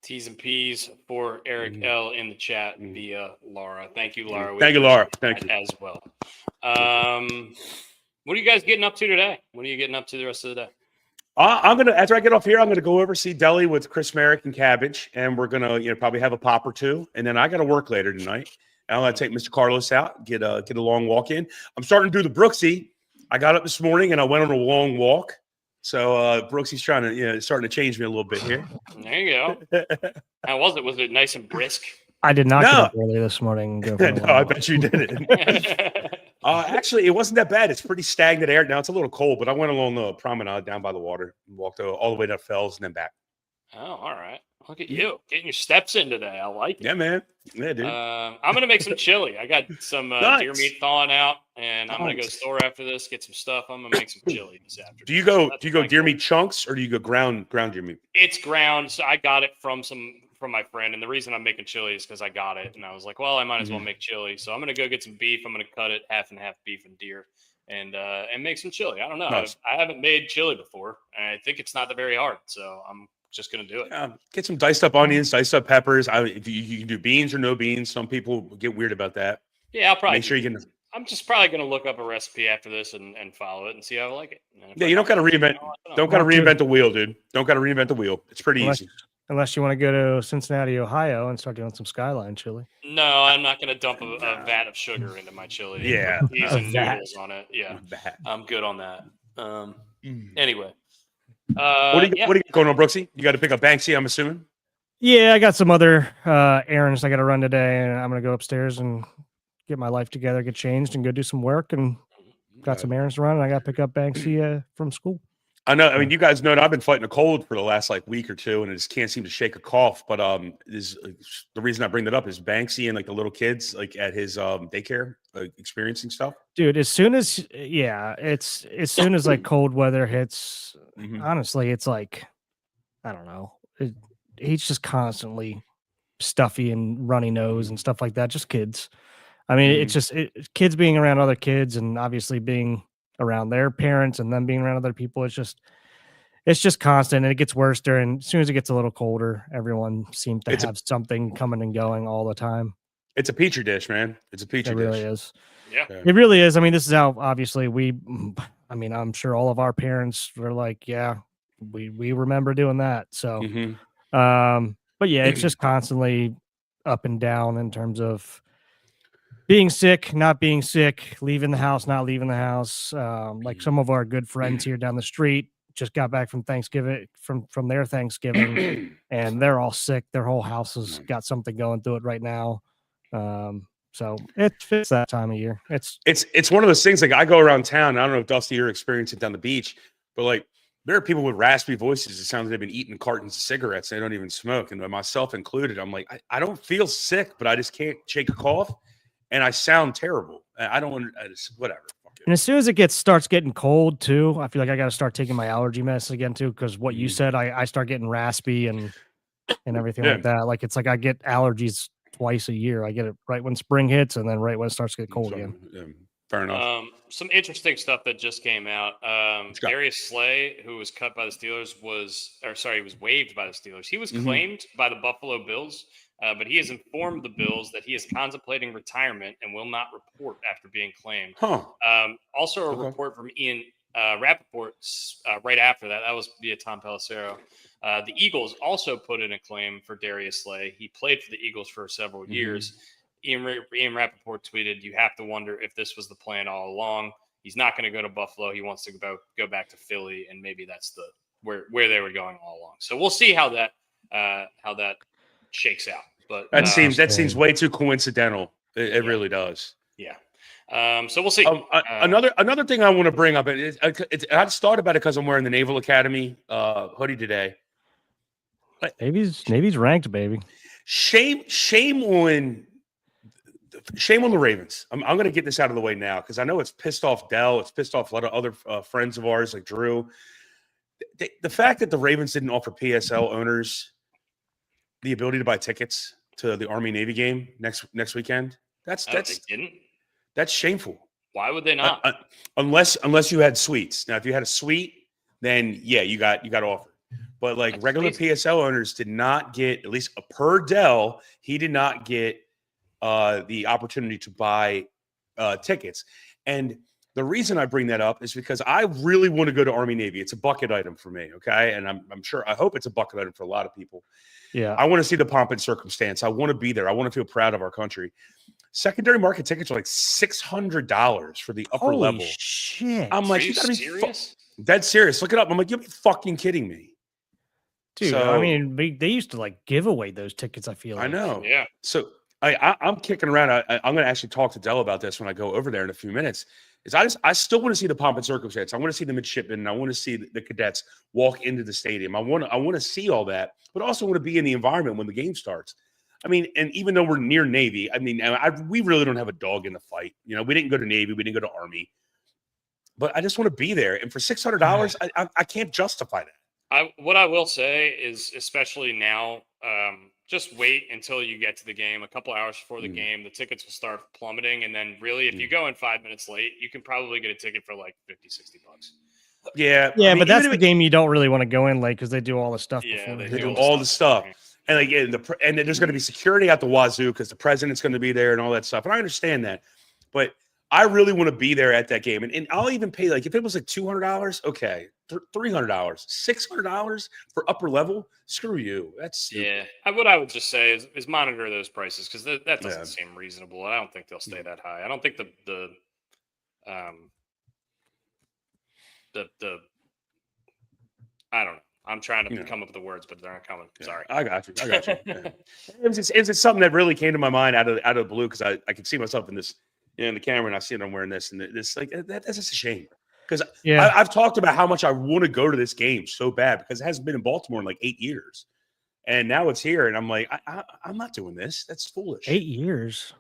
T's and P's for Eric L in the chat via Laura. Thank you, Laura. Thank you, Laura. Thank you. As well. What are you guys getting up to today? What are you getting up to the rest of the day? I'm gonna, after I get off here, I'm gonna go over see Deli with Chris Merrick and Cabbage, and we're gonna, probably have a pop or two, and then I got to work later tonight. I'm gonna take Mr. Carlos out, get a long walk in. I'm starting to do the Brooksy. I got up this morning and I went on a long walk. So Brooksy's trying to, starting to change me a little bit here. There you go. How was it? Was it nice and brisk? I did not get up early this morning. No, I bet you didn't. Actually, it wasn't that bad. It's pretty stagnant air. Now it's a little cold, but I went along the promenade down by the water and walked all the way to Fells and then back. Oh, all right. Look at you getting your steps in today. I like it. Yeah, man. Yeah, dude. I'm going to make some chili. I got some deer meat thawing out, and I'm going to go to the store after this, get some stuff. I'm going to make some chili this afternoon. Do you go deer meat chunks or do you go ground deer meat? It's ground. So I got it from my friend, and the reason I'm making chili is because I got it, and I was like, well, I might as well make chili. So I'm going to go get some beef. I'm going to cut it half and half beef and deer, and make some chili. I don't know. Nice. I haven't made chili before, and I think it's not that very hard. So I'm just gonna do it. Get some diced up onions, diced up peppers. If you can do beans or no beans. Some people get weird about that. Yeah, I'll probably make sure you can. I'm just probably gonna look up a recipe after this and follow it and see how I like it. Yeah, you don't got to reinvent. Don't got to reinvent the wheel, dude. Don't got to reinvent the wheel. It's pretty easy. Unless you want to go to Cincinnati, Ohio, and start doing some Skyline chili. No, I'm not gonna dump a vat of sugar into my chili. Yeah, peas and noodles on it. Yeah, I'm good on that. Anyway. What do you got going on, Brooksy? You got to pick up Banksy, I'm assuming. Yeah, I got some other errands I got to run today, and I'm gonna go upstairs and get my life together, get changed, and go do some work. And got some errands to run, and I got to pick up Banksy from school. I know. I mean, you guys know I've been fighting a cold for the last week or two, and I just can't seem to shake a cough. But the reason I bring that up is Banksy and the little kids at his daycare experiencing stuff. Dude, as soon as cold weather hits, honestly, it's I don't know. He's just constantly stuffy and runny nose and stuff like that. Just kids. I mean, it's just kids being around other kids, and obviously being around their parents and then being around other people. It's just constant, and it gets worse as soon as it gets a little colder. Everyone seems to have something coming and going all the time. It's a petri dish, man. It's a petri dish. It really is. Yeah, it really is. I mean, this is how obviously I'm sure all of our parents were like, yeah, we remember doing that. So, but yeah, it's just constantly up and down in terms of being sick, not being sick, leaving the house, not leaving the house. Like some of our good friends here down the street just got back from Thanksgiving, from their Thanksgiving, and they're all sick. Their whole house has got something going through it right now. So it's that time of year. It's one of those things. I go around town. I don't know if Dusty, you're experiencing it down the beach, but there are people with raspy voices. It sounds like they've been eating cartons of cigarettes. They don't even smoke, and myself included. I'm like, I don't feel sick, but I just can't shake a cough. And I sound terrible. I don't want to, whatever. And as soon as it starts getting cold too, I feel like I got to start taking my allergy medicine again too. Because what you said, I start getting raspy and everything like that. It's I get allergies twice a year. I get it right when spring hits, and then right when it starts to get cold again. Yeah, fair enough. Some interesting stuff that just came out. Darius Slay, who was cut by the Steelers, was waived by the Steelers. He was claimed by the Buffalo Bills. But he has informed the Bills that he is contemplating retirement and will not report after being claimed. Also, a report from Ian Rappaport right after that. That was via Tom Pelissero. The Eagles also put in a claim for Darius Slay. He played for the Eagles for several years. Ian Rappaport tweeted, "You have to wonder if this was the plan all along. He's not going to go to Buffalo. He wants to go back to Philly, and maybe that's where they were going all along. So we'll see how that shakes out." But that seems way too coincidental. It really does. Yeah. So we'll see. Another thing I want to bring up. I just thought about it because I'm wearing the Naval Academy hoodie today. Navy's ranked, baby. Shame on the Ravens. I'm going to get this out of the way now because I know it's pissed off Dell. It's pissed off a lot of other friends of ours like Drew. The fact that the Ravens didn't offer PSL owners the ability to buy tickets to the Army Navy game next weekend, that's shameful. Why would they not? Unless you had suites. Now, if you had a suite, then yeah, you got offered. But like regular PSL owners did not get, at least per Dell, he did not get the opportunity to buy tickets. And the reason I bring that up is because I really want to go to Army Navy. It's a bucket item for me, okay? And I hope it's a bucket item for a lot of people. Yeah. I want to see the pomp and circumstance. I want to be there. I want to feel proud of our country. Secondary market tickets are like $600 for the upper level. Shit. I'm like, are you gotta be serious? Dead serious. Look it up. I'm like, you'll be fucking kidding me. Dude, So, I mean, they used to like give away those tickets, I feel like. I know. Yeah. So I'm kicking around. I'm going to actually talk to Dell about this when I go over there in a few minutes. I still want to see the pomp and circumstance. I want to see the midshipmen. And I want to see the cadets walk into the stadium. I want to see all that, but also want to be in the environment when the game starts. I mean, and even though we're near Navy, I mean, we really don't have a dog in the fight. You know, we didn't go to Navy, we didn't go to Army, but I just want to be there. And for $600, I can't justify that. What I will say is, especially now, just wait until you get to the game. A couple hours before the game, the tickets will start plummeting. And then really, if you go in 5 minutes late, you can probably get a ticket for like $50, $60. Yeah. Yeah, I mean, but that's the game you don't really want to go in late because they do all the stuff before. They do all the stuff. And like, and there's going to be security at the wazoo because the president's going to be there and all that stuff. And I understand that. But I really want to be there at that game. And I'll even pay, like, if it was like $200, okay, $300, $600 for upper level, screw you. That's stupid. Yeah. What I would just say is monitor those prices because that doesn't seem reasonable. I don't think they'll stay that high. I don't think the I don't know. I'm trying to come up with the words, but they're not coming. Sorry. I got you. Yeah. It was something that really came to my mind out of the blue because I could see myself in this, in the camera, and I see it. I'm wearing this, and this like that's just a shame because I've talked about how much I want to go to this game so bad because it hasn't been in Baltimore in like 8 years, and now it's here, and I'm like, I'm not doing this. That's foolish. 8 years.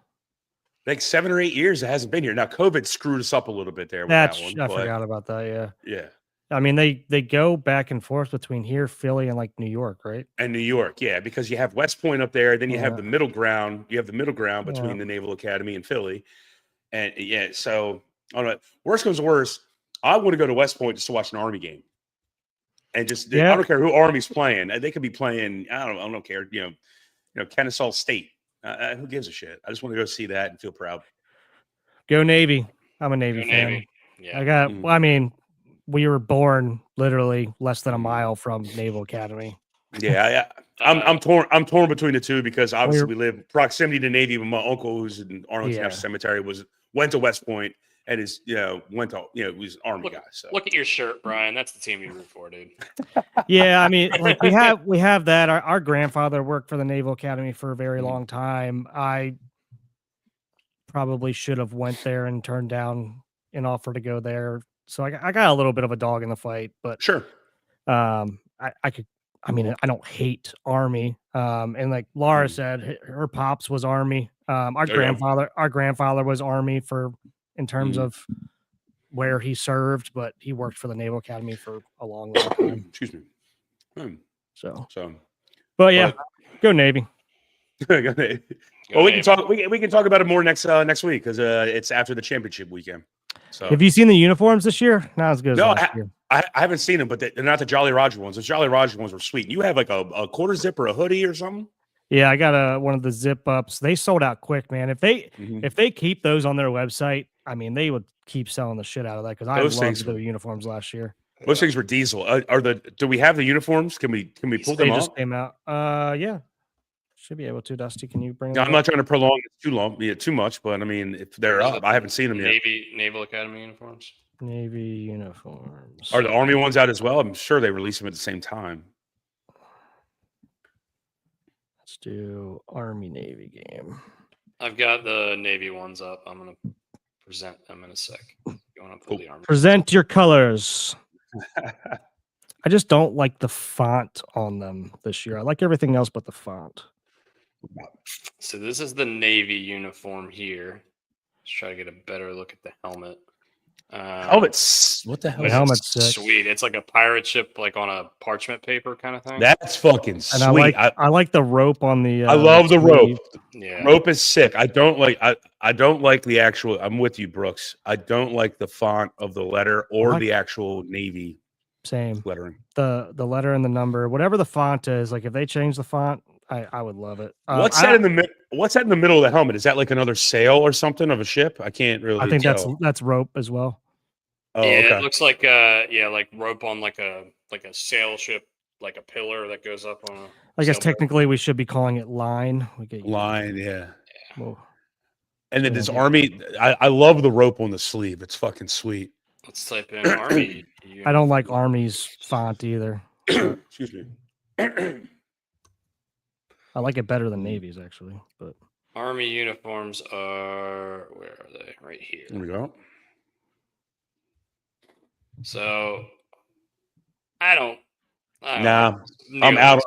Like 7 or 8 years it hasn't been here. Now COVID screwed us up a little bit there with that one. I forgot about that. Yeah. I mean, they go back and forth between here, Philly, and like New York, right? And New York, yeah, because you have West Point up there, then you have the middle ground. You have the middle ground between the Naval Academy and Philly, and so I don't know. Worst comes to worst, I want to go to West Point just to watch an Army game, and just I don't care who Army's playing. They could be playing. I don't care. You know, Kennesaw State. Who gives a shit? I just want to go see that and feel proud. Go Navy. I'm a Navy fan. Navy. Yeah. I got. Well, I mean, we were born literally less than a mile from Naval Academy. Yeah, I'm torn. I'm torn between the two because obviously we live proximity to Navy. But my uncle, who's in Arlington National Cemetery, went to West Point and is went to was an Army guy. So look at your shirt, Brian. That's the team you root for, dude. Yeah, I mean, like we have that. Our grandfather worked for the Naval Academy for a very long time. I probably should have went there and turned down an offer to go there. So I got a little bit of a dog in the fight, but sure. I don't hate Army. And like Laura said, her pops was Army. Our grandfather was Army in terms of where he served, but he worked for the Naval Academy for a long time. Excuse me. So, but yeah, go Navy. Go Navy. Well, we can talk. We can talk about it more next week because it's after the championship weekend. So, have you seen the uniforms this year? Not as good as last year. I haven't seen them, but they're not the Jolly Roger ones. The Jolly Roger ones were sweet. You have like a quarter zip or a hoodie or something? Yeah, I got one of the zip ups. They sold out quick, man. If they keep those on their website, I mean, they would keep selling the shit out of that because I loved their uniforms last year. Those things were diesel. Do we have the uniforms? Can we pull them off? They just came out. Yeah. Should be able to. Dusty, can you bring them I'm not trying to prolong it too much, but I mean, if they're up, I haven't seen them yet. Naval Academy uniforms. Navy uniforms. Are the Army ones out as well? I'm sure they release them at the same time. Let's do Army Navy game. I've got the Navy ones up. I'm gonna present them in a sec. You want to pull the Army? Present your colors. I just don't like the font on them this year. I like everything else but the font. So this is the Navy uniform here. Let's try to get a better look at the helmet. Helmets. What the hell? The helmet's sick. Sweet. It's like a pirate ship, like on a parchment paper kind of thing. That's fucking sweet. And I like the rope on the. I love the rope. Yeah, rope is sick. I don't like the actual. I'm with you, Brooks. I don't like the font of the letter or the actual Navy same lettering. The letter and the number, whatever the font is. Like if they change the font, I would love it. What's that in the What's that in the middle of the helmet? Is that like another sail or something of a ship? I can't really. I think tell. that's rope as well. Oh, yeah, okay. It looks like like rope on like a sail ship, like a pillar that goes up on. I guess technically we should be calling it line. We get line, yeah. Whoa. And then this Army, I love the rope on the sleeve. It's fucking sweet. Let's type in Army. I don't like Army's font either. Excuse me. I like it better than Navy's actually, but Army uniforms are where are they? Right here. There we go. So I don't nah, I'm out.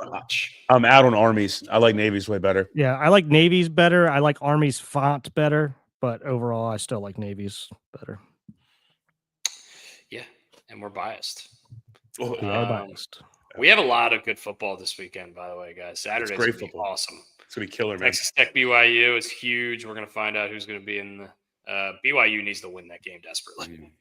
I'm out on Armies. I like Navy's way better. Yeah, I like Navy's better. I like Army's font better, but overall, I still like Navy's better. Yeah, and we're biased. We are biased. We have a lot of good football this weekend, by the way, guys. Saturday's great gonna be football. awesome. It's gonna be killer, man. Texas Tech BYU is huge. We're gonna find out who's gonna be in the. BYU needs to win that game desperately.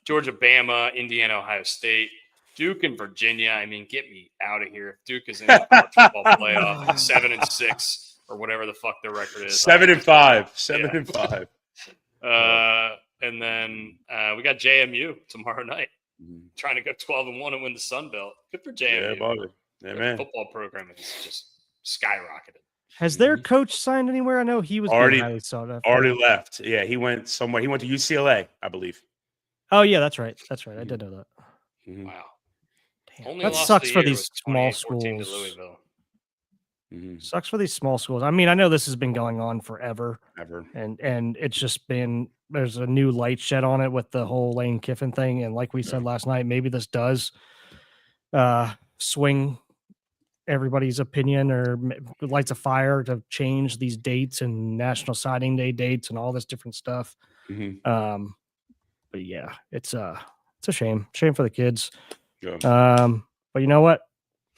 Georgia, Bama, Indiana, Ohio State, Duke, and Virginia. I mean, get me out of here. If Duke is in the college football playoff, 7-6 or whatever the fuck their record is. 7-5. 7-5. And then we got JMU tomorrow night, trying to go 12-1 and win the Sun Belt. Good for JMU. Yeah, man. Football program is just skyrocketed. Has their coach signed anywhere? I know he was already left. Yeah, he went somewhere. He went to UCLA, I believe. Oh yeah, that's right. That's right. I did know that. Wow. Damn. That sucks for these small schools. Sucks for these small schools. I mean, I know this has been going on forever. And it's just been there's a new light shed on it with the whole Lane Kiffin thing. And like we said last night, maybe this does swing everybody's opinion or lights a fire to change these dates and National Signing Day dates and all this different stuff. But yeah, it's a shame for the kids. But you know what?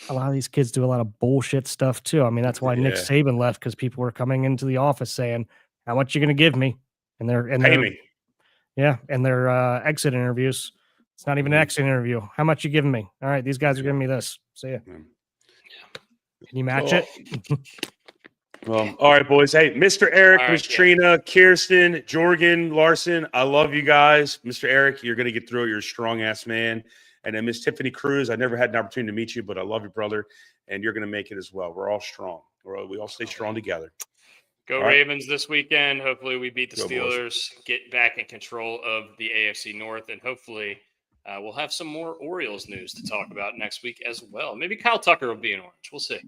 A lot of these kids do a lot of bullshit stuff too. I mean, that's why Nick Saban left, because people were coming into the office saying, "How much you going to give me?" And they're pay me. Yeah, and their exit interviews. It's not even an exit interview. How much you giving me? All right, these guys are giving me this. See ya. Can you match it? Well, all right, boys. Hey, Mr. Eric, Miss Trina, Kirsten, Jorgen, Larson, I love you guys. Mr. Eric, you're going to get through it. You're a strong-ass man. And then Miss Tiffany Cruz, I never had an opportunity to meet you, but I love you, brother, and you're going to make it as well. We're all strong. We all stay strong together. Go all Ravens this weekend. Hopefully we beat the Steelers, get back in control of the AFC North, and hopefully we'll have some more Orioles news to talk about next week as well. Maybe Kyle Tucker will be in orange. We'll see.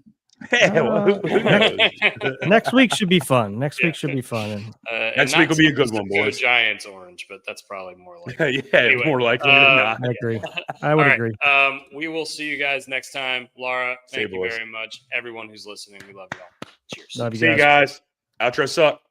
Next week should be fun. Next week should be fun. Next week will be a good one, boys. Giants orange, but that's probably more likely. Anyway, more likely than not. I agree. I would agree. We will see you guys next time. Laura, thank you very much. Everyone who's listening, we love y'all. Cheers. Love you guys. See you guys. Outro suck.